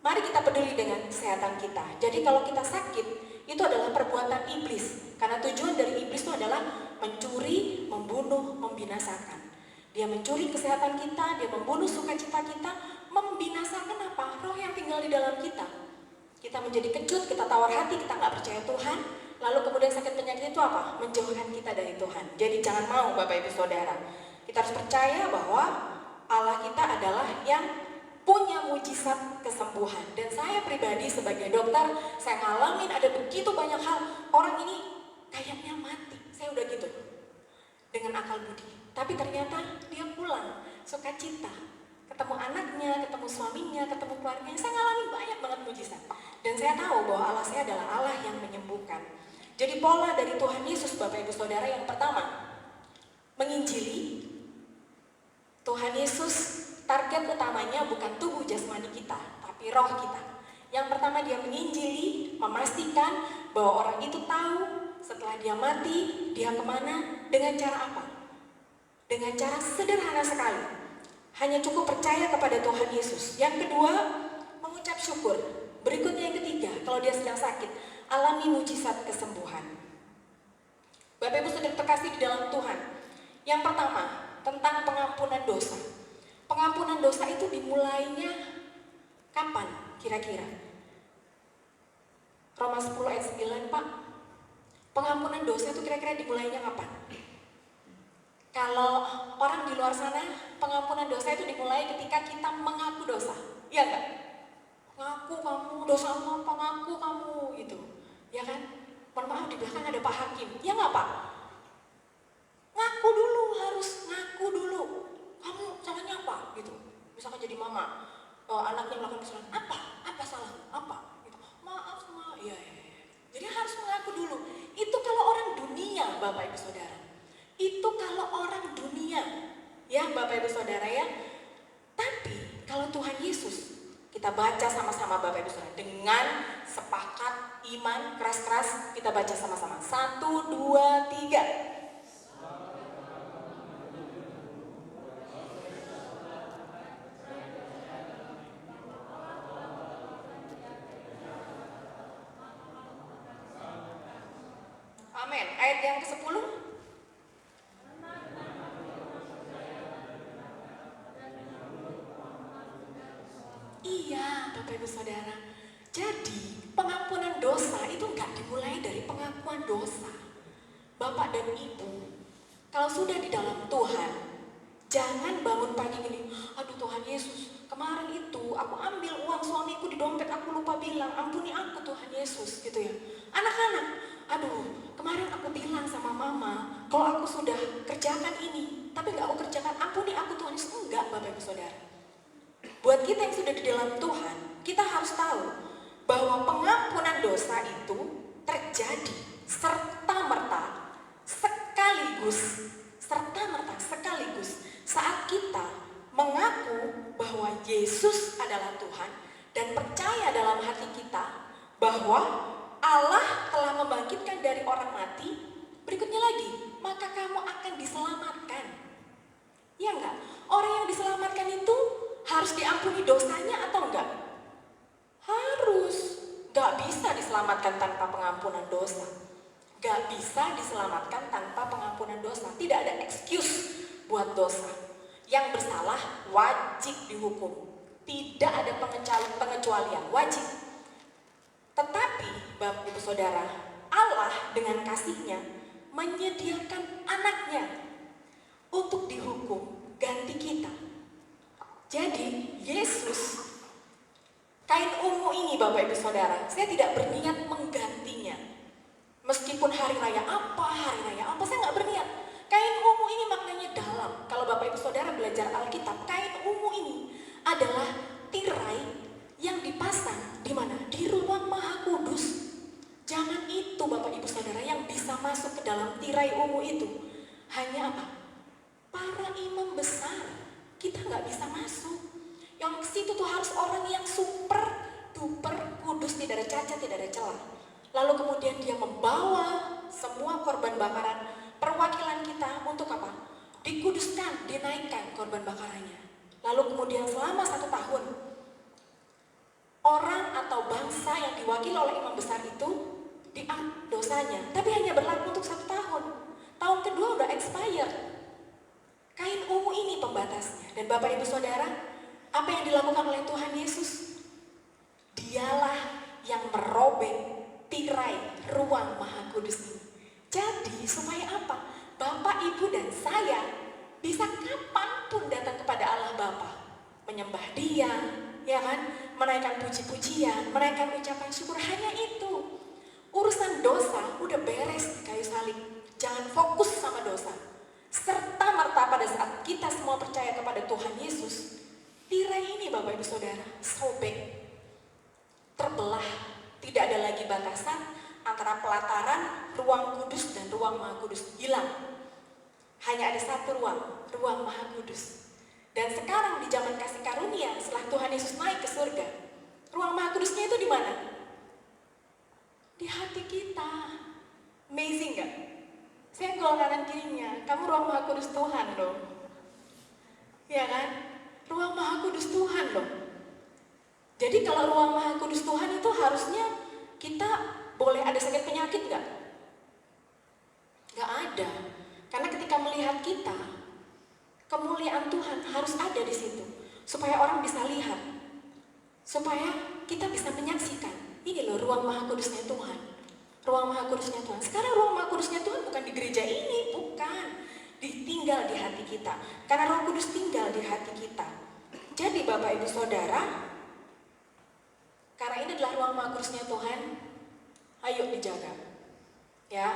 mari kita peduli dengan kesehatan kita. Jadi kalau kita sakit, itu adalah perbuatan iblis. Karena tujuan dari iblis itu adalah mencuri, membunuh, membinasakan. Dia mencuri kesehatan kita, dia membunuh sukacita kita, membinasakan apa? Roh yang tinggal di dalam kita. Kita menjadi kecut, kita tawar hati, kita nggak percaya Tuhan. Lalu kemudian sakit penyakit itu apa? Menjauhkan kita dari Tuhan. Jadi jangan mau Bapak Ibu Saudara. Kita harus percaya bahwa Allah kita adalah yang punya mujizat kesembuhan. Dan saya pribadi sebagai dokter, saya ngalamin ada begitu banyak hal. Orang ini kayaknya mati, saya udah gitu dengan akal budi. Tapi ternyata dia pulang, sukacita, ketemu anaknya, ketemu suaminya, ketemu keluarganya. Saya ngalamin banyak banget mujizat. Dan saya tahu bahwa Allah saya adalah Allah yang menyembuhkan. Jadi pola dari Tuhan Yesus Bapak Ibu Saudara, yang pertama, menginjili. Tuhan Yesus target utamanya bukan tubuh jasmani kita, tapi roh kita. Yang pertama dia menginjili, memastikan bahwa orang itu tahu setelah dia mati, dia kemana, dengan cara apa? Dengan cara sederhana sekali. Hanya cukup percaya kepada Tuhan Yesus. Yang kedua, mengucap syukur. Berikutnya yang ketiga, kalau dia sedang sakit, alami mujizat kesembuhan. Bapak Ibu Saudara terkasih di dalam Tuhan. Yang pertama, tentang pengampunan dosa. Pengampunan dosa itu dimulainya kapan kira-kira? Roma 10 ayat 9, Pak. Pengampunan dosa itu kira-kira dimulainya kapan? Kalau orang di luar sana, pengampunan dosa itu dimulai ketika kita mengaku dosa. Iya enggak? Ngaku kamu, dosamu apa, ngaku kamu, gitu. Ya kan? Mohon maaf, di belakang ada Pak Hakim. Ya enggak, Pak? Ngaku dulu, harus ngaku dulu. Kamu salahnya apa? Gitu. Misalkan jadi mama, anaknya melakukan kesalahan, apa salah? Apa? Gitu. Maaf, Ma. Iya. Jadi harus mengaku dulu. Itu kalau orang dunia, Bapak Ibu Saudara. Itu kalau orang dunia, ya Bapak Ibu Saudara ya. Tapi kalau Tuhan Yesus, kita baca sama-sama Bapak Ibu Saudara. Dengan sepakat, iman, keras-keras, kita baca sama-sama. 1, 2, 3. Amin. Ayat yang ke-10. Iya, Bapak Ibu Saudara. Jadi, pengampunan dosa itu nggak dimulai dari pengakuan dosa. Bapak dan Ibu, kalau sudah di dalam Tuhan, jangan bangun pagi gini, aduh Tuhan Yesus, kemarin itu aku ambil uang suamiku di dompet, aku lupa bilang, ampuni aku Tuhan Yesus, gitu ya. Anak-anak, aduh, kemarin aku bilang sama mama, kalau aku sudah kerjakan ini, tapi nggak aku kerjakan, ampuni aku Tuhan Yesus. Enggak, Bapak Ibu Saudara. Buat kita yang sudah di dalam Tuhan, kita harus tahu bahwa pengampunan dosa itu terjadi serta-merta sekaligus saat kita mengaku bahwa Yesus adalah Tuhan dan percaya dalam hati kita bahwa Allah telah membangkitkan dari orang mati. Berikutnya lagi, maka kamu akan diselamatkan. Ya enggak? Orang yang diselamatkan itu harus diampuni dosanya atau enggak? Harus. Gak bisa diselamatkan tanpa pengampunan dosa. Gak bisa diselamatkan tanpa pengampunan dosa. Tidak ada excuse buat dosa. Yang bersalah wajib dihukum. Tidak ada pengecualian, wajib. Tetapi Bapak Ibu Saudara, Allah dengan kasih-Nya menyediakan anaknya untuk dihukum ganti kita. Jadi Yesus, kain ungu ini Bapak Ibu Saudara, saya tidak berniat menggantinya. Meskipun hari raya apa, saya nggak berniat. Kain ungu ini maknanya dalam. Kalau Bapak Ibu Saudara belajar Alkitab, kain ungu ini adalah tirai yang dipasang di mana? Di ruang Maha Kudus. Jangan itu Bapak Ibu Saudara yang bisa masuk ke dalam tirai ungu itu. Hanya apa? Para imam besar. Kita nggak bisa masuk. Yang ke situ tuh harus orang yang super duper kudus, tidak ada cacat, tidak ada celah. Lalu kemudian dia membawa semua korban bakaran perwakilan kita untuk apa? Dikuduskan, dinaikkan korban bakarannya. Lalu kemudian selama 1 tahun, orang atau bangsa yang diwakili oleh imam besar itu diampuni dosanya, tapi hanya berlaku untuk 1 tahun. Tahun kedua udah expired. Kain ungu ini pembatasnya. Dan Bapak Ibu Saudara, apa yang dilakukan oleh Tuhan Yesus? Dialah yang merobek tirai ruang Maha Kudus ini. Jadi supaya apa? Bapak, Ibu, dan saya bisa kapanpun datang kepada Allah Bapa, menyembah Dia, ya kan? Menaikkan puji-pujian, menaikkan ucapan syukur. Hanya itu. Urusan dosa udah beres di kayu salib. Jangan fokus sama dosa. Serta-merta pada saat kita semua percaya kepada Tuhan Yesus, tirai ini Bapak Ibu Saudara sobek, terbelah. Tidak ada lagi batasan antara pelataran, ruang kudus dan ruang Maha Kudus. Hilang. Hanya ada satu ruang, ruang Maha Kudus. Dan sekarang di zaman kasih karunia, setelah Tuhan Yesus naik ke surga, ruang Maha Kudusnya itu di mana? Di hati kita. Amazing gak? Senggol kanan kirinya, kamu ruang Maha Kudus Tuhan dong. Ya kan? ruang Maha Kudus Tuhan loh. Jadi kalau ruang Maha Kudus Tuhan itu harusnya kita boleh ada sakit penyakit nggak? Nggak ada. Karena ketika melihat kita, kemuliaan Tuhan harus ada di situ. Supaya orang bisa lihat. Supaya kita bisa menyaksikan. Ini loh ruang Maha Kudusnya Tuhan. Ruang Maha Kudusnya Tuhan. Sekarang ruang Maha Kudusnya Tuhan bukan di gereja ini, bukan. Ditinggal di hati kita. Karena Roh Kudus tinggal di hati kita. Jadi Bapak Ibu Saudara, karena ini adalah ruang Maha Kudusnya Tuhan, ayo dijaga. Ya.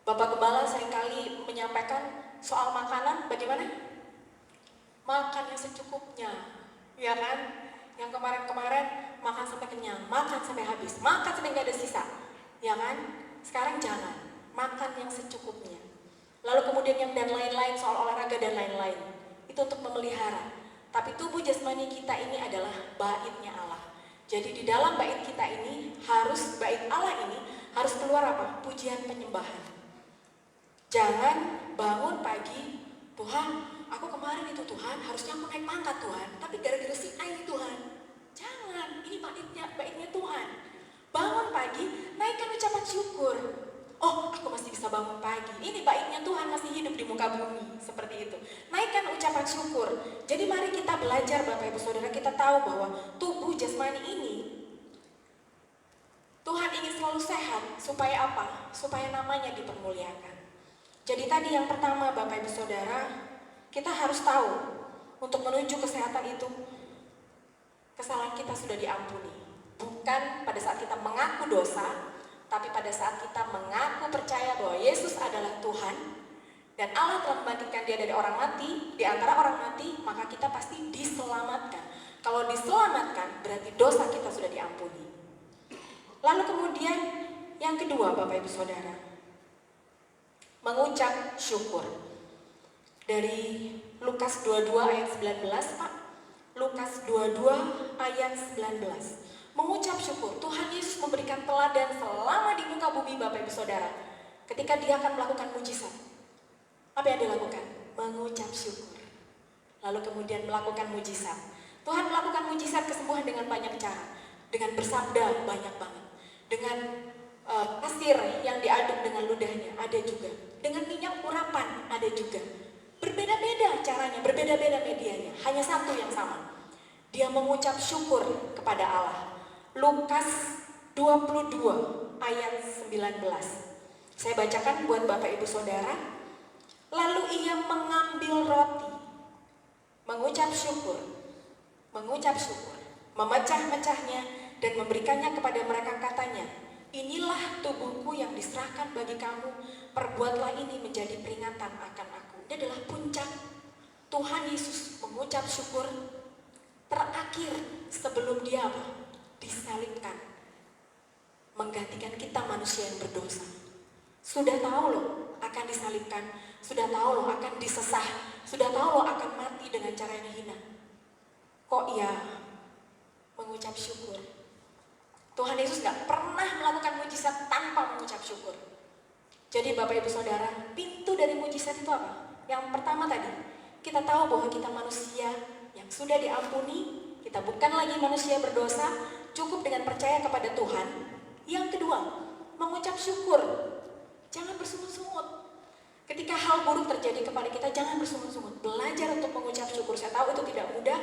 Bapak Gembala seringkali menyampaikan soal makanan, bagaimana? Makan yang secukupnya. Ya kan? Yang kemarin-kemarin makan sampai kenyang, makan sampai habis, makan sampai nggak ada sisa. Ya kan? Sekarang jangan, makan yang secukupnya. Lalu kemudian yang dan lain-lain soal olahraga dan lain-lain. Itu untuk memelihara. Tapi tubuh jasmani kita ini adalah baitnya Allah. Jadi di dalam bait kita ini bait Allah ini harus keluar apa? Pujian penyembahan. Jangan bangun pagi, Tuhan, aku kemarin itu Tuhan, harusnya aku naik pangkat Tuhan, tapi gara-gara si A ini Tuhan. Jangan, ini baitnya Tuhan. Bangun pagi, naikkan ucapan syukur. Oh, aku masih bisa bangun pagi. Ini baiknya Tuhan masih hidup di muka bumi. Seperti itu. Naikkan ucapan syukur. Jadi mari kita belajar Bapak Ibu Saudara. Kita tahu bahwa tubuh jasmani ini Tuhan ingin selalu sehat. Supaya apa? Supaya namanya dipermuliakan. Jadi tadi yang pertama Bapak Ibu Saudara, kita harus tahu untuk menuju kesehatan itu kesalahan kita sudah diampuni. Bukan pada saat kita mengaku dosa, tapi pada saat kita mengaku percaya bahwa Yesus adalah Tuhan dan Allah telah membangkitkan dia dari orang mati, di antara orang mati, maka kita pasti diselamatkan. Kalau diselamatkan, berarti dosa kita sudah diampuni. Lalu kemudian yang kedua Bapak Ibu Saudara, mengucap syukur. Dari Lukas 22 ayat 19 Pak, Lukas 22 ayat 19. Mengucap syukur, Tuhan Yesus memberikan teladan selama di muka bumi Bapak Ibu Saudara. Ketika dia akan melakukan mujizat, apa yang dilakukan? Mengucap syukur. Lalu kemudian melakukan mujizat. Tuhan melakukan mujizat kesembuhan dengan banyak cara. Dengan bersabda banyak banget. Dengan pasir yang diaduk dengan ludahnya, ada juga. Dengan minyak urapan, ada juga. Berbeda-beda caranya, berbeda-beda medianya. Hanya satu yang sama. Dia mengucap syukur kepada Allah. Lukas 22 ayat 19. Saya bacakan buat Bapak Ibu Saudara. Lalu ia mengambil roti, mengucap syukur, memecah-mecahnya dan memberikannya kepada mereka, katanya, inilah tubuhku yang diserahkan bagi kamu, perbuatlah ini menjadi peringatan akan aku. Ini adalah puncak Tuhan Yesus mengucap syukur terakhir sebelum dia apa? Disalibkan, menggantikan kita manusia yang berdosa. Sudah tahu loh akan disalibkan, sudah tahu loh akan disesah, sudah tahu loh akan mati dengan cara yang hina. Kok ia mengucap syukur? Tuhan Yesus gak pernah melakukan mujizat tanpa mengucap syukur. Jadi Bapak Ibu Saudara, pintu dari mujizat itu apa? Yang pertama tadi, kita tahu bahwa kita manusia yang sudah diampuni. Kita bukan lagi manusia berdosa, cukup dengan percaya kepada Tuhan. Yang kedua, mengucap syukur. Jangan bersungut-sungut. Ketika hal buruk terjadi kepada kita, jangan bersungut-sungut. Belajar untuk mengucap syukur. Saya tahu itu tidak mudah,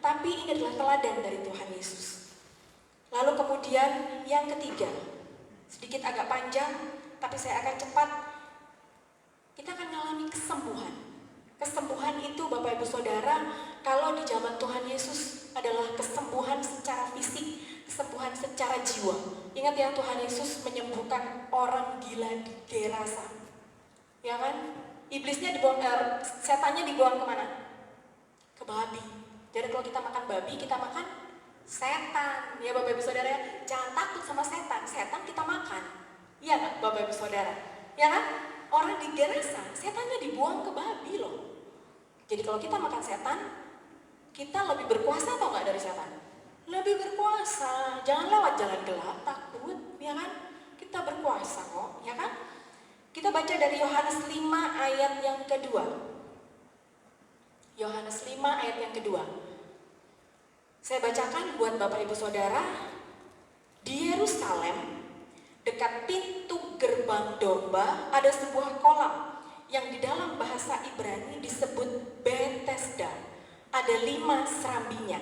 tapi ini adalah teladan dari Tuhan Yesus. Lalu kemudian yang ketiga, sedikit agak panjang, tapi saya akan cepat. Kita akan mengalami kesembuhan. Kesembuhan itu Bapak Ibu Saudara, kalau di zaman Tuhan Yesus adalah kesembuhan secara fisik, kesembuhan secara jiwa. Ingat ya, Tuhan Yesus menyembuhkan orang gila di Gerasa. Ya kan? Iblisnya dibuang, setannya dibuang kemana? Ke babi. Jadi kalau kita makan babi, kita makan setan. Ya Bapak Ibu Saudara, jangan takut sama setan. Setan kita makan. Iya nggak Bapak Ibu Saudara? Ya kan? Orang di Gerasa, setannya dibuang ke babi loh. Jadi kalau kita makan setan, kita lebih berkuasa atau nggak dari setan? Lebih berkuasa. Jangan lewat jalan gelap, takut, ya kan? Kita berkuasa kok, ya kan? Kita baca dari Yohanes 5 ayat yang kedua. Yohanes 5 ayat yang kedua. Saya bacakan buat Bapak Ibu Saudara. Di Yerusalem, dekat pintu gerbang domba, ada sebuah kolam yang di dalam bahasa Ibrani disebut Bethesda. Ada 5 serambinya.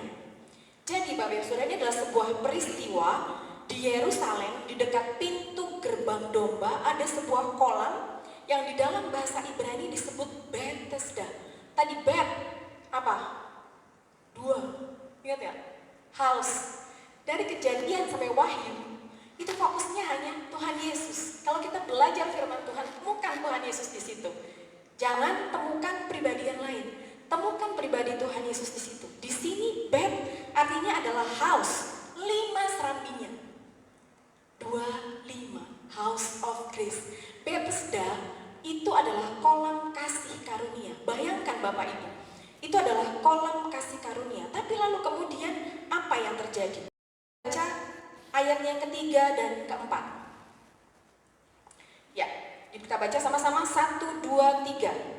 Jadi Bapak Ibu Saudara, ini adalah sebuah peristiwa di Yerusalem, di dekat pintu gerbang domba ada sebuah kolam yang di dalam bahasa Ibrani disebut Bethesda. Tadi Bet, apa? 2, ingat ya? House. Dari Kejadian sampai Wahyu, itu fokusnya hanya Tuhan Yesus. Kalau kita belajar firman Tuhan, temukan Tuhan Yesus di situ. Jangan temukan pribadi yang lain. Temukan pribadi Tuhan Yesus di situ. Di sini Bet artinya adalah house, 5 serambinya. 25, House of Grace. Bethesda itu adalah kolam kasih karunia. Bayangkan Bapak Ibu, itu adalah kolam kasih karunia. Tapi lalu kemudian apa yang terjadi? Baca ayat yang ketiga dan keempat. Ya, kita baca sama-sama 1, 2, 3.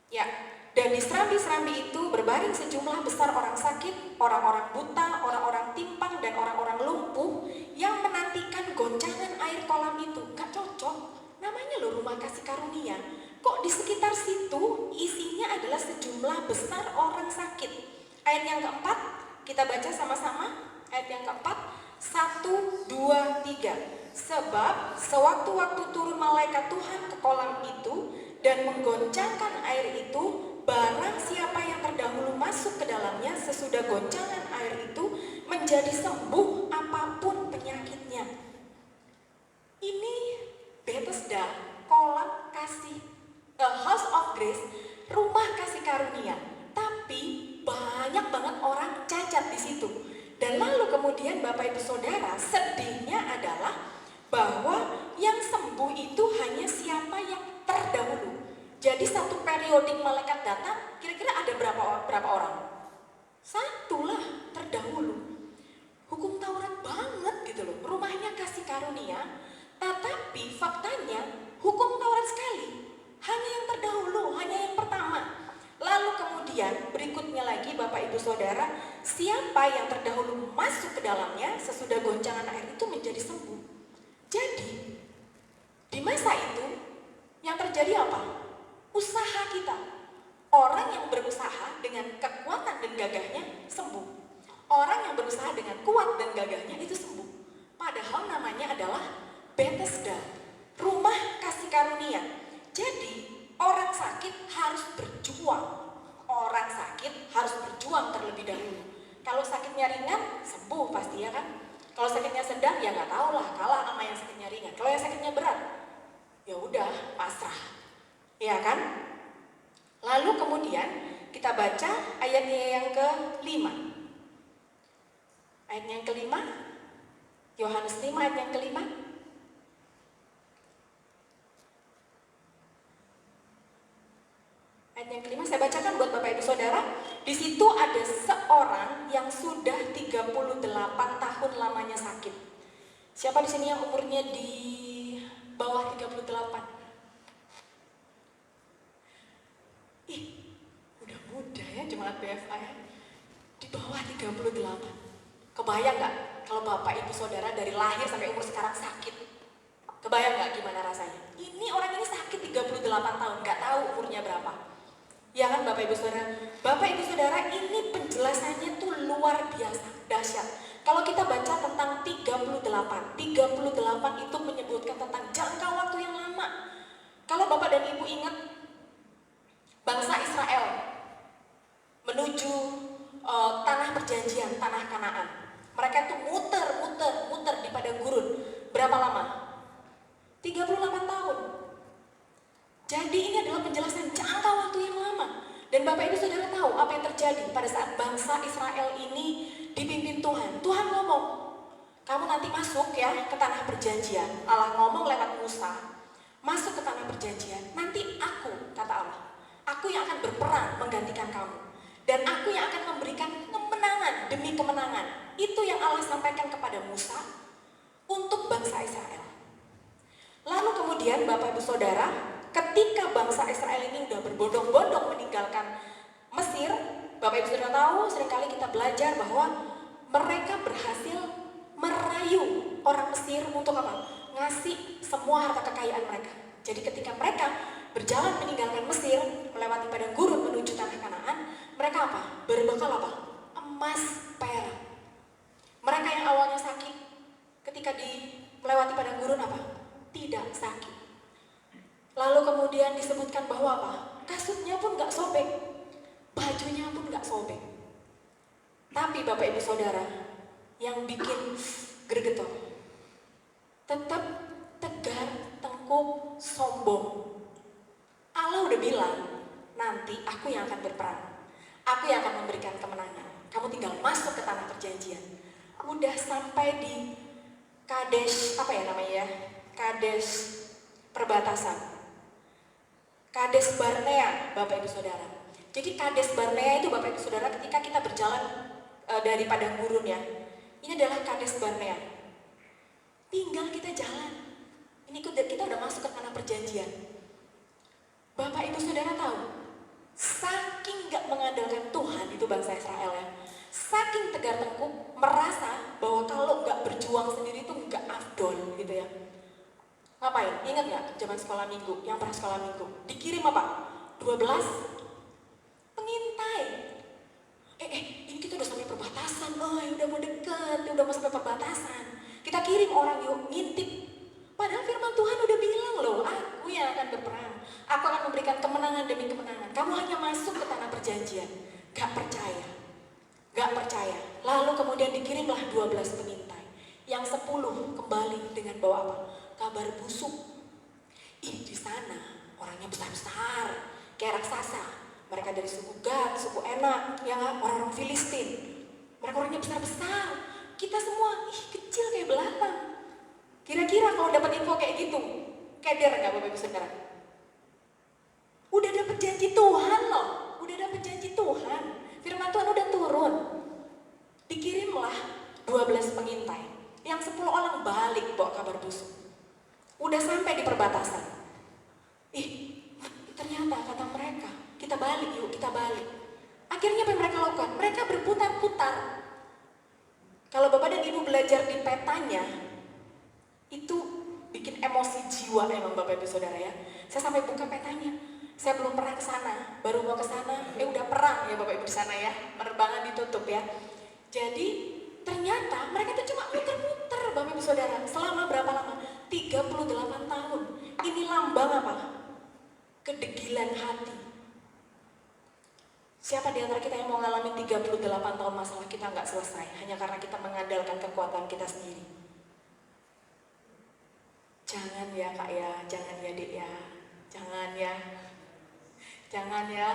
Ya, dan di serambi-serambi itu berbaring sejumlah besar orang sakit, orang-orang buta, orang-orang timpang, dan orang-orang lumpuh yang menantikan goncangan air kolam itu. Gak cocok, namanya loh rumah kasih karunia. Kok di sekitar situ isinya adalah sejumlah besar orang sakit. Ayat yang keempat, kita baca sama-sama. Ayat yang keempat, 1, 2, 3. Sebab sewaktu-waktu turun malaikat Tuhan ke kolam itu dan menggoncangkan air itu, barang siapa yang terdahulu masuk ke dalamnya sesudah goncangan air itu menjadi sembuh apapun penyakitnya. Ini Bethesda, kolam kasih, House of Grace, rumah kasih karunia. Tapi banyak banget orang cacat di situ. Dan lalu kemudian Bapak Ibu Saudara, sedihnya adalah bahwa yang sembuh itu hanya siapa yang terdahulu. Jadi satu periodik malaikat datang, kira-kira ada berapa orang? 1 lah, terdahulu. Hukum Taurat banget gitu loh. Rumahnya kasih karunia, tetapi faktanya hukum Taurat sekali. Hanya yang terdahulu, hanya yang pertama. Lalu kemudian berikutnya lagi Bapak Ibu Saudara, siapa yang terdahulu masuk ke dalamnya sesudah goncangan air itu menjadi sembuh. Jadi di masa itu yang terjadi apa? Usaha kita. Orang yang berusaha dengan kekuatan dan gagahnya sembuh. Orang yang berusaha dengan kuat dan gagahnya itu sembuh. Padahal namanya adalah Bethesda, rumah kasih karunia. Jadi orang sakit harus berjuang. Orang sakit harus berjuang terlebih dahulu. Kalau sakitnya ringan, sembuh pasti ya kan? Kalau sakitnya sedang, ya nggak tahu lah, kalah sama yang sakitnya ringan. Kalau yang sakitnya berat, ya udah pasrah, ya kan? Lalu kemudian kita baca ayatnya yang ke-5. Ayatnya yang ke-5, Yohanes 5 ayat yang ke-5. Ayat yang ke-5 saya bacakan buat Bapak Ibu Saudara. Di situ ada seorang yang sudah 38 tahun lamanya sakit. Siapa di sini yang umurnya di bawah 38? Ih, udah muda ya jemaat BFA ya. Di bawah 38. Kebayang nggak kalau Bapak Ibu Saudara dari lahir sampai umur sekarang sakit? Kebayang nggak gimana rasanya? Ini orang ini sakit 38 tahun, nggak tahu umurnya berapa. Ya kan Bapak Ibu Saudara? Bapak Ibu Saudara, ini penjelasannya tuh luar biasa, dahsyat. Kalau kita baca tentang 38 itu menyebutkan tentang jangka waktu yang lama. Kalau Bapak dan Ibu ingat, bangsa Israel menuju tanah perjanjian, tanah Kanaan. Mereka tuh muter di padang gurun. Berapa lama? 38 tahun. Jadi ini adalah penjelasan jangka waktu yang lama. Dan Bapak Ibu Saudara tahu apa yang terjadi pada saat bangsa Israel ini dipimpin Tuhan. Tuhan ngomong, kamu nanti masuk ya ke tanah perjanjian. Allah ngomong lewat Musa, masuk ke tanah perjanjian. Nanti aku, kata Allah, aku yang akan berperang menggantikan kamu. Dan aku yang akan memberikan kemenangan demi kemenangan. Itu yang Allah sampaikan kepada Musa untuk bangsa Israel. Lalu kemudian Bapak Ibu Saudara, ketika bangsa Israel ini udah berbondong-bondong meninggalkan Mesir, Bapak Ibu Saudara tahu seringkali kita belajar bahwa mereka berhasil merayu orang Mesir untuk apa? Ngasih semua harta kekayaan mereka. Jadi ketika mereka berjalan meninggalkan Mesir, melewati padang gurun menuju tanah Kanaan, mereka apa? Berbekal apa? Emas, perak. Mereka yang awalnya sakit, ketika melewati padang gurun apa? Tidak sakit. Lalu kemudian disebutkan bahwa apa? Kasutnya pun gak sobek, bajunya pun gak sobek. Tapi Bapak Ibu Saudara, yang bikin gregetan, tetap tegar, tengkuk, sombong. Allah udah bilang, nanti aku yang akan berperang, aku yang akan memberikan kemenangan. Kamu tinggal masuk ke tanah perjanjian. Udah sampai di Kadesh, apa ya namanya ya? Kadesh perbatasan. Kadesh Barnea, Bapak Ibu Saudara. Jadi Kadesh Barnea itu Bapak Ibu Saudara ketika kita berjalan dari padang gurun ya. Ini adalah Kadesh Barnea. Tinggal kita jalan. Ini kita udah masuk ke tanah perjanjian. Bapak Ibu Saudara tahu, saking gak mengandalkan Tuhan itu bangsa Israel ya. Saking tegar tengkuk, merasa bahwa kalau gak berjuang sendiri itu gak afdol gitu ya. Ngapain? Ingat gak zaman sekolah minggu, yang pernah sekolah minggu? Dikirim apa? 12 pengintai. Ini kita udah sampai perbatasan, udah mau deket, udah mau sampai perbatasan. Kita kirim orang yuk, ngintip. Padahal firman Tuhan udah bilang loh, aku yang akan berperang. Aku akan memberikan kemenangan demi kemenangan. Kamu hanya masuk ke tanah perjanjian. Gak percaya. Gak percaya. Lalu kemudian dikirimlah 12 pengintai. Yang 10 kembali dengan bawa apa? Kabar busuk. Di sana orangnya besar-besar, kayak raksasa. Mereka dari suku Gad, suku Enak, yang orang-orang Filistin. Mereka orangnya besar-besar. Kita semua kecil kayak belalang. Kira-kira kalau dapat info kayak gitu, keder nggak Bapak Ibu Saudara? Udah dapat janji Tuhan loh, udah dapat janji Tuhan. Firman Tuhan udah turun. Dikirimlah 12 pengintai. Yang 10 orang balik bawa kabar busuk. Udah sampai di perbatasan. Ternyata kata mereka, kita balik yuk, kita balik. Akhirnya apa yang mereka lakukan? Mereka berputar-putar. Kalau Bapak dan Ibu belajar di petanya, itu bikin emosi jiwa emang Bapak Ibu Saudara ya. Saya sampai buka petanya. Saya belum pernah ke sana, baru mau ke sana, udah perang ya Bapak Ibu di sana ya. Penerbangan ditutup ya. Jadi ternyata mereka itu cuma muter-muter Bapak Ibu Saudara. Selama berapa lama? 38 tahun. Ini lambang apa? Kedegilan hati. Siapa di antara kita yang mau ngalamin 38 tahun masalah kita nggak selesai hanya karena kita mengandalkan kekuatan kita sendiri? Jangan ya Kak ya, jangan ya Dek ya, jangan ya, jangan ya.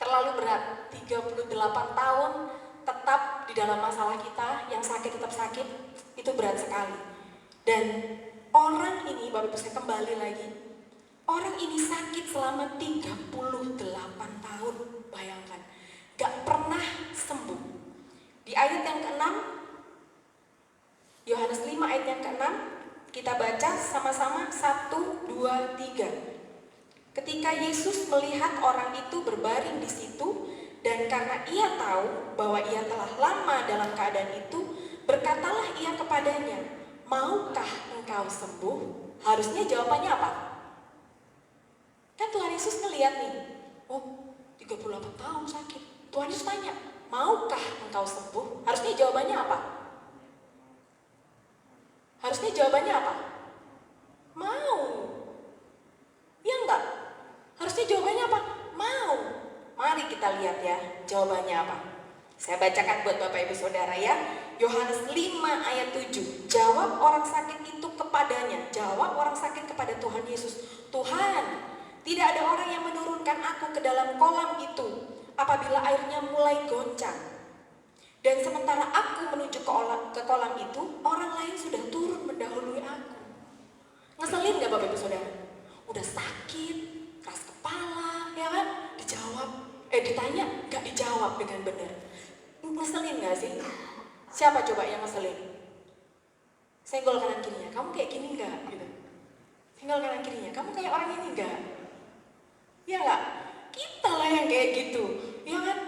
Terlalu berat, 38 tahun tetap di dalam masalah kita, yang sakit tetap sakit, itu berat sekali. Dan orang ini, Bapak Ibu saya kembali lagi, orang ini sakit selama 38 tahun, bayangkan, gak pernah sembuh. Di ayat yang ke-6, Yohanes 5 ayat yang ke-6, kita baca sama-sama 1, 2, 3. Ketika Yesus melihat orang itu berbaring di situ, dan karena ia tahu bahwa ia telah lama dalam keadaan itu, berkatalah ia kepadanya, maukah engkau sembuh? Harusnya jawabannya apa? Kan Tuhan Yesus ngeliat nih, 38 tahun sakit. Tuhan Yesus tanya, maukah engkau sembuh? Harusnya jawabannya apa? Harusnya jawabannya apa? Mau. Ya enggak? Harusnya jawabannya apa? Mau. Mari kita lihat ya, jawabannya apa. Saya bacakan buat Bapak Ibu Saudara ya. Yohanes 5 ayat 7. Jawab orang sakit itu kepadanya. Jawab orang sakit kepada Tuhan Yesus. Tuhan, tidak ada orang yang menurunkan aku ke dalam kolam itu apabila airnya mulai goncang. Dan sementara aku menuju ke kolam itu, orang lain sudah turun mendahului aku. Ngeselin gak Bapak Ibu Saudara? Udah sakit, keras kepala, ya kan? Udah ditanya, gak dijawab dengan benar. Ngeselin gak sih? Siapa coba yang ngeselin? Senggol kanan kirinya, kamu kayak gini gak? Gitu. Senggol kanan kirinya, kamu kayak orang ini gak? Ya gak? Kita lah yang kayak gitu, ya kan?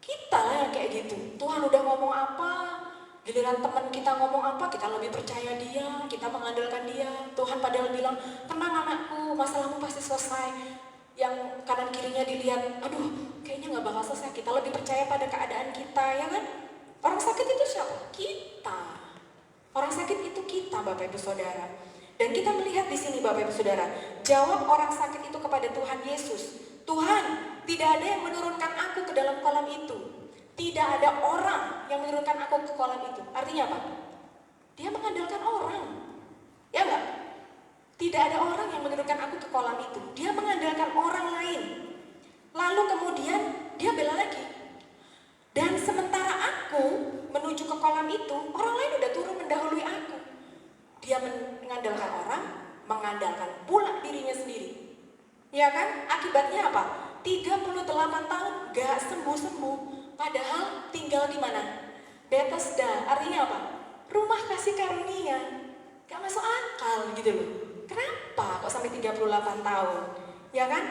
Kita lah yang kayak gitu. Tuhan udah ngomong apa, giliran teman kita ngomong apa, kita lebih percaya dia, kita mengandalkan dia. Tuhan padahal bilang, tenang anakku, masalahmu pasti selesai. Yang kanan kirinya dilihat, aduh kayaknya gak bakal selesai. Kita lebih percaya pada keadaan kita, ya kan? Orang sakit itu siapa? Kita. Orang sakit itu kita, Bapak Ibu Saudara. Dan kita melihat di sini, Bapak Ibu Saudara, jawab orang sakit itu kepada Tuhan Yesus. Tuhan, tidak ada yang menurunkan aku ke dalam kolam itu. Tidak ada orang yang menurunkan aku ke kolam itu. Artinya apa? Dia mengandalkan orang. Ya enggak? Tidak ada orang yang menurunkan aku ke kolam itu. Dia mengandalkan orang lain. Lalu kemudian dia bela lagi. Dan sementara aku menuju ke kolam itu, orang lain udah turun mendahului aku. Dia mengandalkan orang, mengandalkan pula dirinya sendiri. Ya kan? Akibatnya apa? 38 tahun gak sembuh-sembuh. Padahal tinggal di mana? Bethesda. Artinya apa? Rumah kasih karunia. Gak masuk akal gitu loh. Kenapa kok sampai 38 tahun? Ya kan?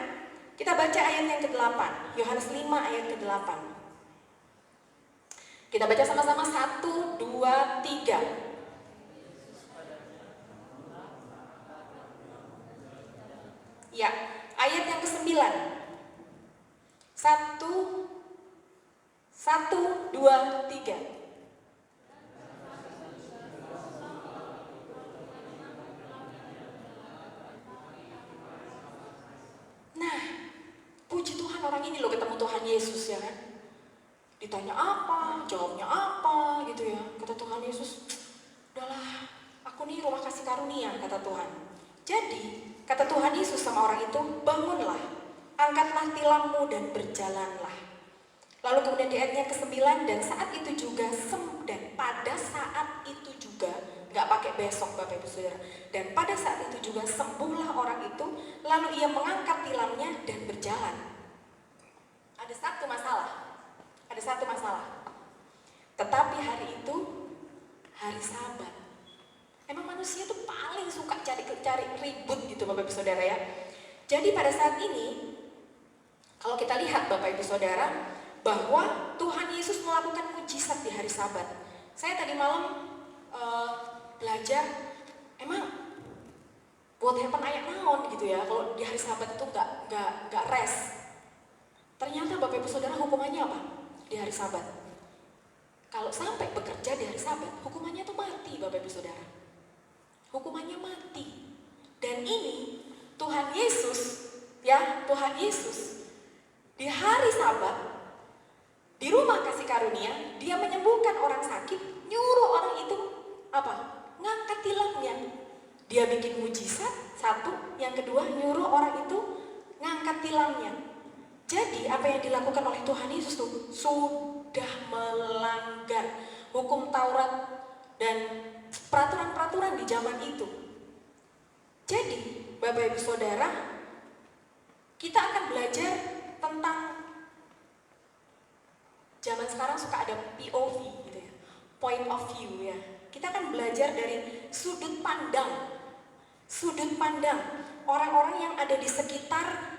Kita baca ayat yang ke-8. Yohanes 5 ayat ke-8. Kita baca sama-sama 1, 2, 3. Ya, ayat yang ke-9. 1, 2, 3. Nah, puji Tuhan orang ini loh ketemu Tuhan Yesus ya kan. Ditanya apa, jawabnya apa gitu ya. Kata Tuhan Yesus, udahlah aku nih rumah kasih karunia, kata Tuhan. Jadi, kata Tuhan Yesus sama orang itu, bangunlah, angkatlah tilammu dan berjalanlah. Lalu kemudian di ayatnya ke-9, dan saat itu juga, dan pada saat itu juga, gak pakai besok Bapak Ibu Saudara, dan pada saat itu juga sembuhlah orang itu, lalu ia mengangkat tilamnya dan berjalan. Ada satu masalah. Tetapi hari itu, hari Sabat. Emang manusia tuh paling suka cari ribut gitu Bapak Ibu Saudara ya. Jadi pada saat ini, kalau kita lihat Bapak Ibu Saudara, bahwa Tuhan Yesus melakukan mujizat di hari Sabat. Saya tadi malam belajar, emang buat happen ayat naon gitu ya, kalau di hari Sabat itu nggak rest. Ternyata Bapak Ibu Saudara hukumannya apa di hari Sabat? Kalau sampai bekerja di hari Sabat, hukumannya tuh mati Bapak Ibu Saudara. Hukumannya mati. Dan ini Tuhan Yesus di hari Sabat, di rumah kasih karunia, dia menyembuhkan orang sakit, nyuruh orang itu apa? Ngangkat tilamnya. Dia bikin mujizat, satu, yang kedua nyuruh orang itu ngangkat tilamnya. Jadi apa yang dilakukan oleh Tuhan Yesus tuh sudah melanggar hukum Taurat dan peraturan-peraturan di zaman itu. Jadi Bapak Ibu Saudara, kita akan belajar tentang zaman sekarang suka ada POV gitu ya, point of view ya. Kita akan belajar dari sudut pandang orang-orang yang ada di sekitar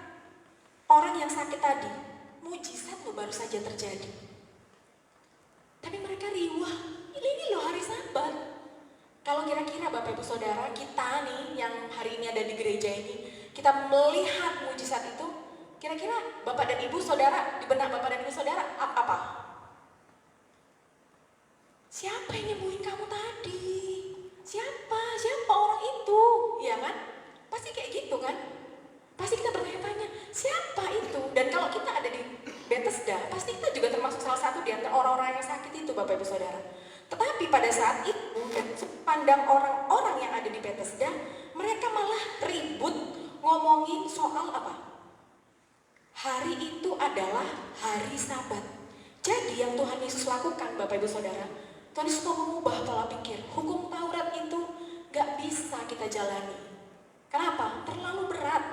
orang yang sakit tadi. Mujizat loh baru saja terjadi, tapi mereka riwah. Ini loh hari Sabat. Kalau kira-kira Bapak Ibu Saudara, kita nih yang hari ini ada di gereja ini, kita melihat mujizat itu, kira-kira Bapak dan Ibu Saudara, di benak Bapak dan Ibu Saudara apa? Siapa yang nyembuhin kamu tadi? Siapa orang itu? Iya kan? Pasti kayak gitu kan? Pasti kita bertanya-tanya, siapa itu? Dan kalau kita ada di Bethesda, pasti kita juga termasuk salah satu di antara orang-orang yang sakit itu Bapak Ibu Saudara. Tetapi pada saat itu, pandang orang-orang yang ada di Bethesda, mereka malah ribut ngomongin soal apa? Hari itu adalah hari Sabat. Jadi yang Tuhan Yesus lakukan Bapak Ibu Saudara, Tuhan Yesus mau mengubah pola pikir. Hukum Taurat itu gak bisa kita jalani. Kenapa? Terlalu berat.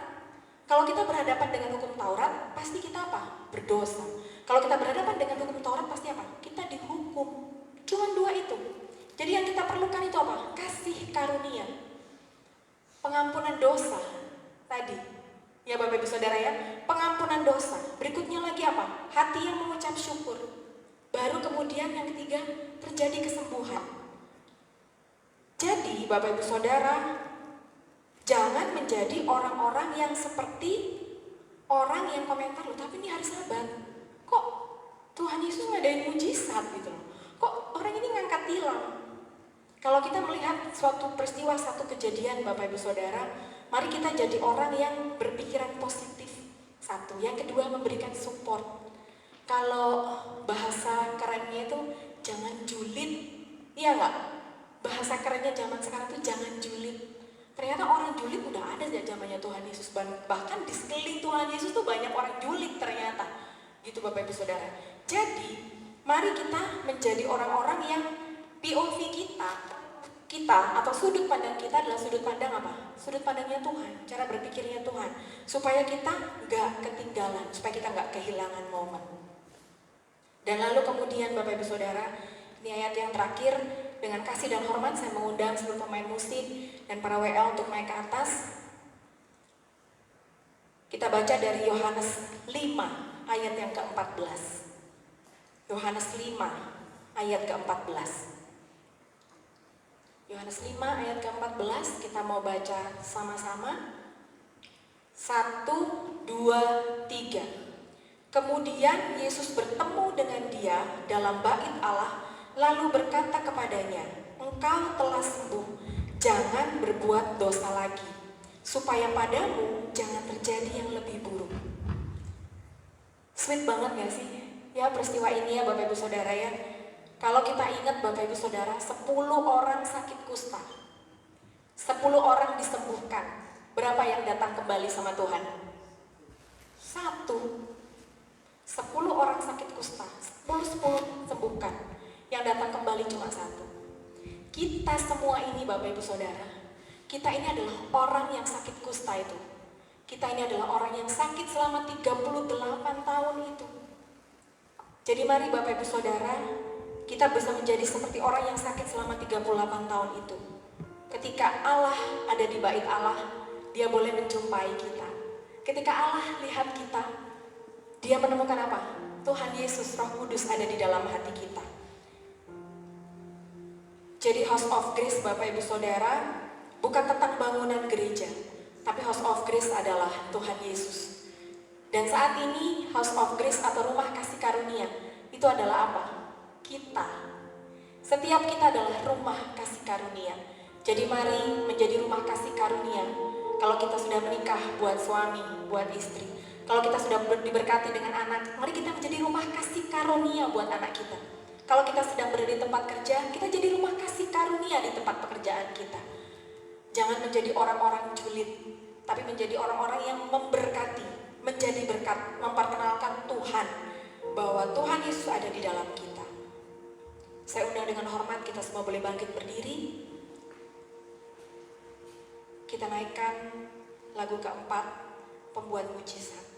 Kalau kita berhadapan dengan hukum Taurat, pasti kita apa? Berdosa. Kalau kita berhadapan dengan hukum Taurat, pasti apa? Kita dihukum. Cuma dua itu. Jadi yang kita perlukan itu apa? Kasih karunia. Pengampunan dosa tadi. Ya Bapak Ibu Saudara ya, pengampunan dosa. Berikutnya lagi apa? Hati yang mengucap syukur. Baru kemudian yang ketiga, terjadi kesembuhan. Jadi Bapak Ibu Saudara, jangan menjadi orang-orang yang seperti orang yang komentar loh, tapi ini hari Sabat. Kok Tuhan Yesus ngadain mujizat gitu loh. Kok orang ini ngangkat tilang? Kalau kita melihat suatu peristiwa, satu kejadian Bapak Ibu Saudara, mari kita jadi orang yang berpikiran positif. Satu, yang kedua memberikan support. Kalau bahasa kerennya itu jangan julid, iya nggak? Bahasa kerennya zaman sekarang itu jangan julid. Ternyata orang julid udah ada sejak zamannya Tuhan Yesus. Bahkan di sekeliling Tuhan Yesus tuh banyak orang julid ternyata. Gitu Bapak Ibu Saudara. Jadi, mari kita menjadi orang-orang yang POV kita atau sudut pandang kita adalah sudut pandang apa? Sudut pandangnya Tuhan, cara berpikirnya Tuhan. Supaya kita nggak ketinggalan, supaya kita nggak kehilangan momen. Dan lalu kemudian Bapak Ibu Saudara, ini ayat yang terakhir, dengan kasih dan hormat saya mengundang seluruh pemain musik dan para WL untuk naik ke atas. Kita baca dari Yohanes 5 ayat yang ke-14. Yohanes 5 ayat ke-14. Yohanes 5 ayat ke-14 kita mau baca sama-sama. 1, 2, 3. Kemudian Yesus bertemu dengan dia dalam bait Allah, lalu berkata kepadanya, engkau telah sembuh, jangan berbuat dosa lagi, supaya padamu jangan terjadi yang lebih buruk. Sweet banget gak sih? Ya peristiwa ini ya Bapak Ibu Saudara ya. Kalau kita ingat Bapak Ibu Saudara, 10 orang sakit kusta, 10 orang disembuhkan. Berapa yang datang kembali sama Tuhan? 1. 10 orang sakit kusta, 10 sembuhkan. Yang datang kembali cuma 1. Kita semua ini Bapak Ibu Saudara, kita ini adalah orang yang sakit kusta itu. Kita ini adalah orang yang sakit selama 38 tahun itu. Jadi mari Bapak Ibu Saudara, kita bisa menjadi seperti orang yang sakit selama 38 tahun itu. Ketika Allah ada di bait Allah, Dia boleh menjumpai kita. Ketika Allah lihat kita, Dia menemukan apa? Tuhan Yesus, Roh Kudus ada di dalam hati kita. Jadi House of Grace Bapak Ibu Saudara bukan tentang bangunan gereja, tapi House of Grace adalah Tuhan Yesus. Dan saat ini House of Grace atau Rumah Kasih Karunia itu adalah apa? Kita. Setiap kita adalah rumah kasih karunia. Jadi mari menjadi rumah kasih karunia. Kalau kita sudah menikah buat suami, buat istri. Kalau kita sudah diberkati dengan anak, mari kita menjadi rumah kasih karunia buat anak kita. Kalau kita sedang berada di tempat kerja, kita jadi rumah kasih karunia di tempat pekerjaan kita. Jangan menjadi orang-orang julid, tapi menjadi orang-orang yang memberkati, menjadi berkat, memperkenalkan Tuhan, bahwa Tuhan Yesus ada di dalam kita. Saya undang dengan hormat, kita semua boleh bangkit berdiri. Kita naikkan lagu keempat, Pembuat Mujizat.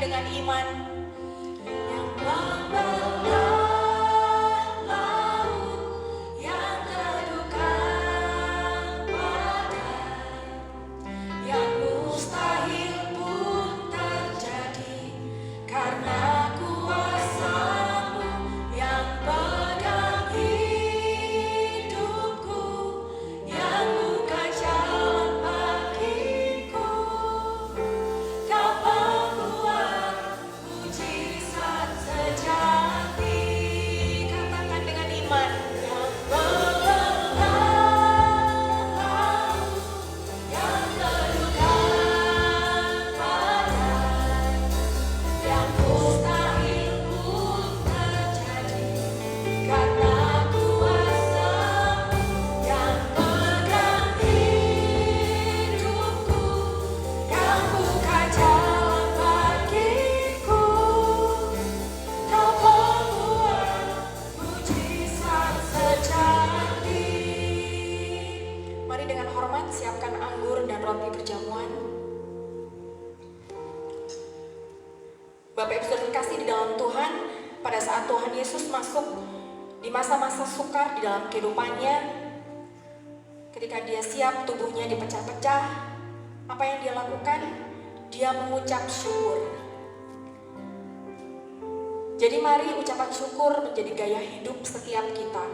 dengan iman yang Bapak Ibu Saudara terkasih di dalam Tuhan, pada saat Tuhan Yesus masuk di masa-masa sukar di dalam kehidupannya, ketika dia siap tubuhnya dipecah-pecah, apa yang dia lakukan? Dia mengucap syukur. Jadi mari ucapan syukur menjadi gaya hidup setiap kita.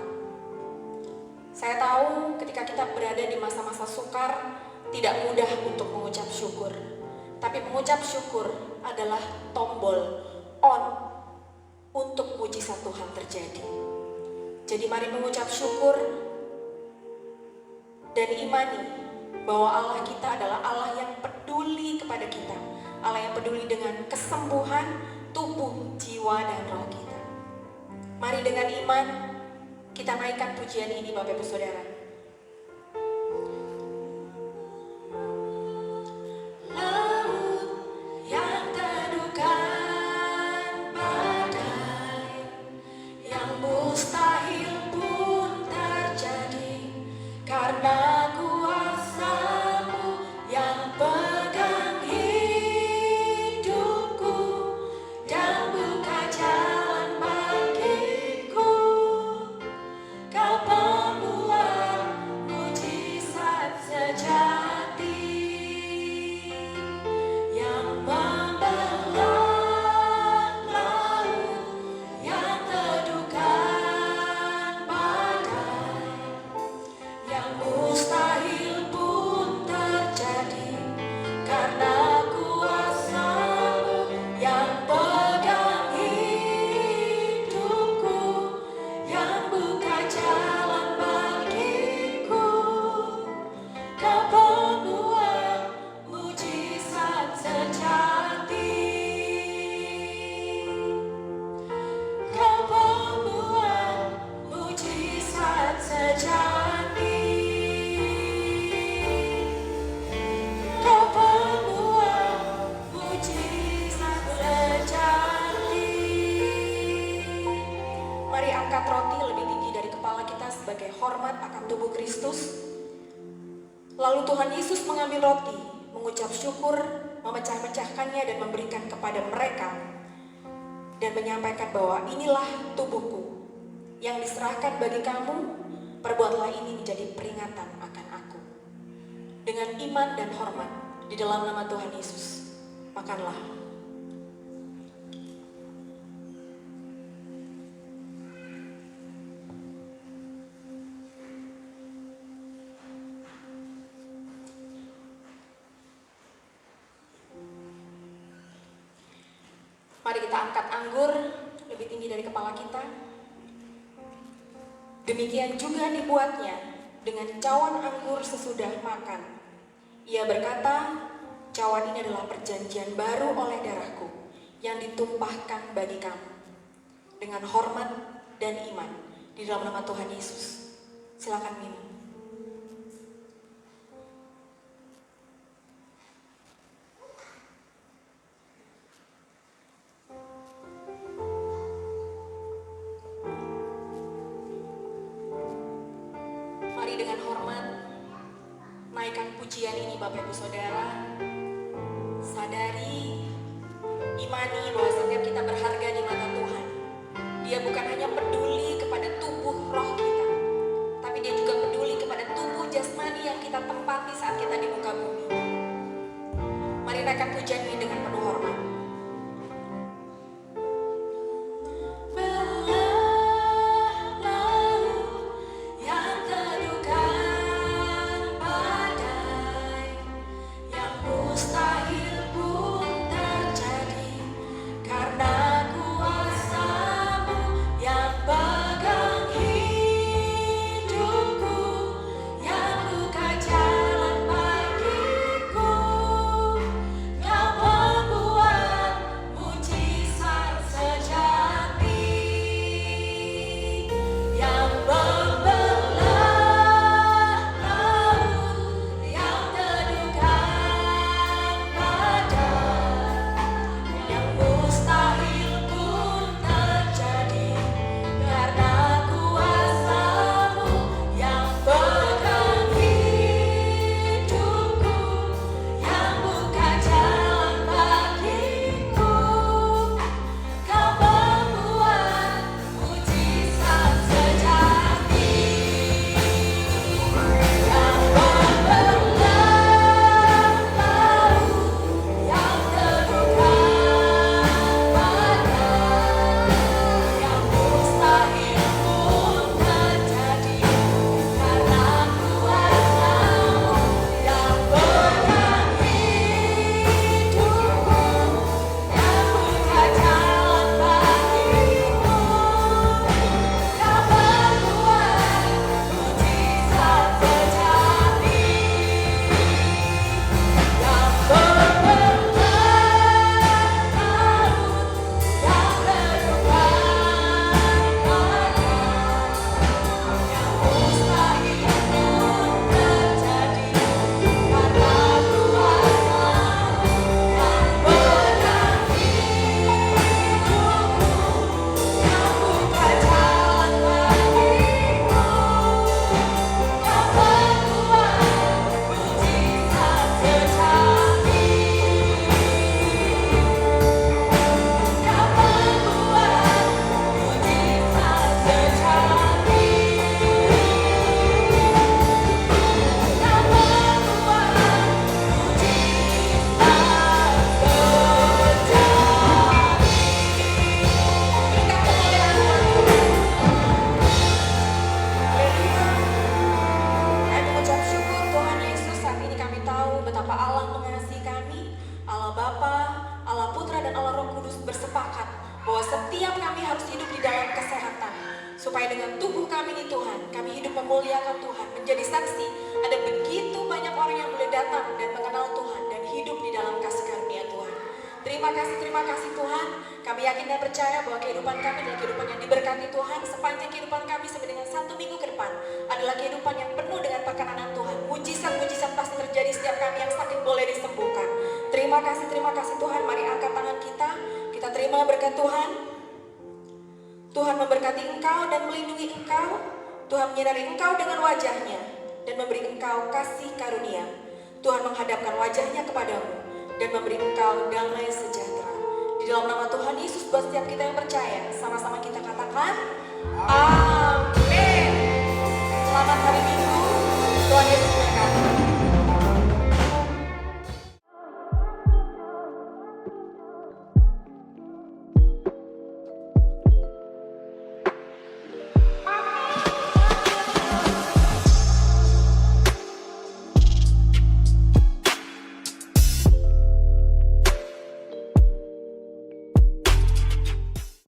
Saya tahu ketika kita berada di masa-masa sukar, tidak mudah untuk mengucap syukur. Tapi mengucap syukur adalah tombol on untuk mujizat Tuhan terjadi. Jadi mari mengucap syukur dan imani bahwa Allah kita adalah Allah yang peduli kepada kita. Allah yang peduli dengan kesembuhan tubuh, jiwa, dan roh kita. Mari dengan iman kita naikkan pujian ini Bapak Ibu Saudara. Lalu Tuhan Yesus mengambil roti, mengucap syukur, memecah-mecahkannya dan memberikan kepada mereka, dan menyampaikan bahwa inilah tubuhku yang diserahkan bagi kamu, perbuatlah ini menjadi peringatan akan aku. Dengan iman dan hormat di dalam nama Tuhan Yesus, makanlah. Mari kita angkat anggur lebih tinggi dari kepala kita. Demikian juga dibuatnya dengan cawan anggur sesudah makan. Ia berkata, cawan ini adalah perjanjian baru oleh darahku yang ditumpahkan bagi kamu. Dengan hormat dan iman di dalam nama Tuhan Yesus. Silakan minum. Dengan hormat naikkan pujian ini Bapak Ibu Saudara. Sadari, imani bahwa setiap kita berharga di mata Tuhan. Dia bukan hanya peduli kepada tubuh roh kita, tapi dia juga peduli kepada tubuh jasmani yang kita tempati saat kita di muka bumi. Mari naikkan pujian ini dengan penuh hormat. setiap kami harus hidup di dalam kesehatan. Supaya dengan tubuh kami ini Tuhan, kami hidup memuliakan Tuhan, menjadi saksi. Ada begitu banyak orang yang boleh datang dan mengenal Tuhan dan hidup di dalam kasih karunia Tuhan. Terima kasih Tuhan. Kami yakin dan percaya bahwa kehidupan kami adalah kehidupan yang diberkati Tuhan. Sepanjang kehidupan kami sampai dengan 1 minggu ke depan adalah kehidupan yang penuh dengan perkenanan Tuhan. Mujizat-mujizat pasti terjadi, setiap kami yang sakit boleh disembuhkan. Terima kasih Tuhan. Mari angkat tangan kita. Kita terima berkat Tuhan. Tuhan memberkati engkau dan melindungi engkau. Tuhan menyinari engkau dengan wajahnya dan memberi engkau kasih karunia. Tuhan menghadapkan wajahnya kepadamu dan memberi engkau damai sejahtera. Di dalam nama Tuhan Yesus, buat setiap kita yang percaya, sama-sama kita katakan, Amin.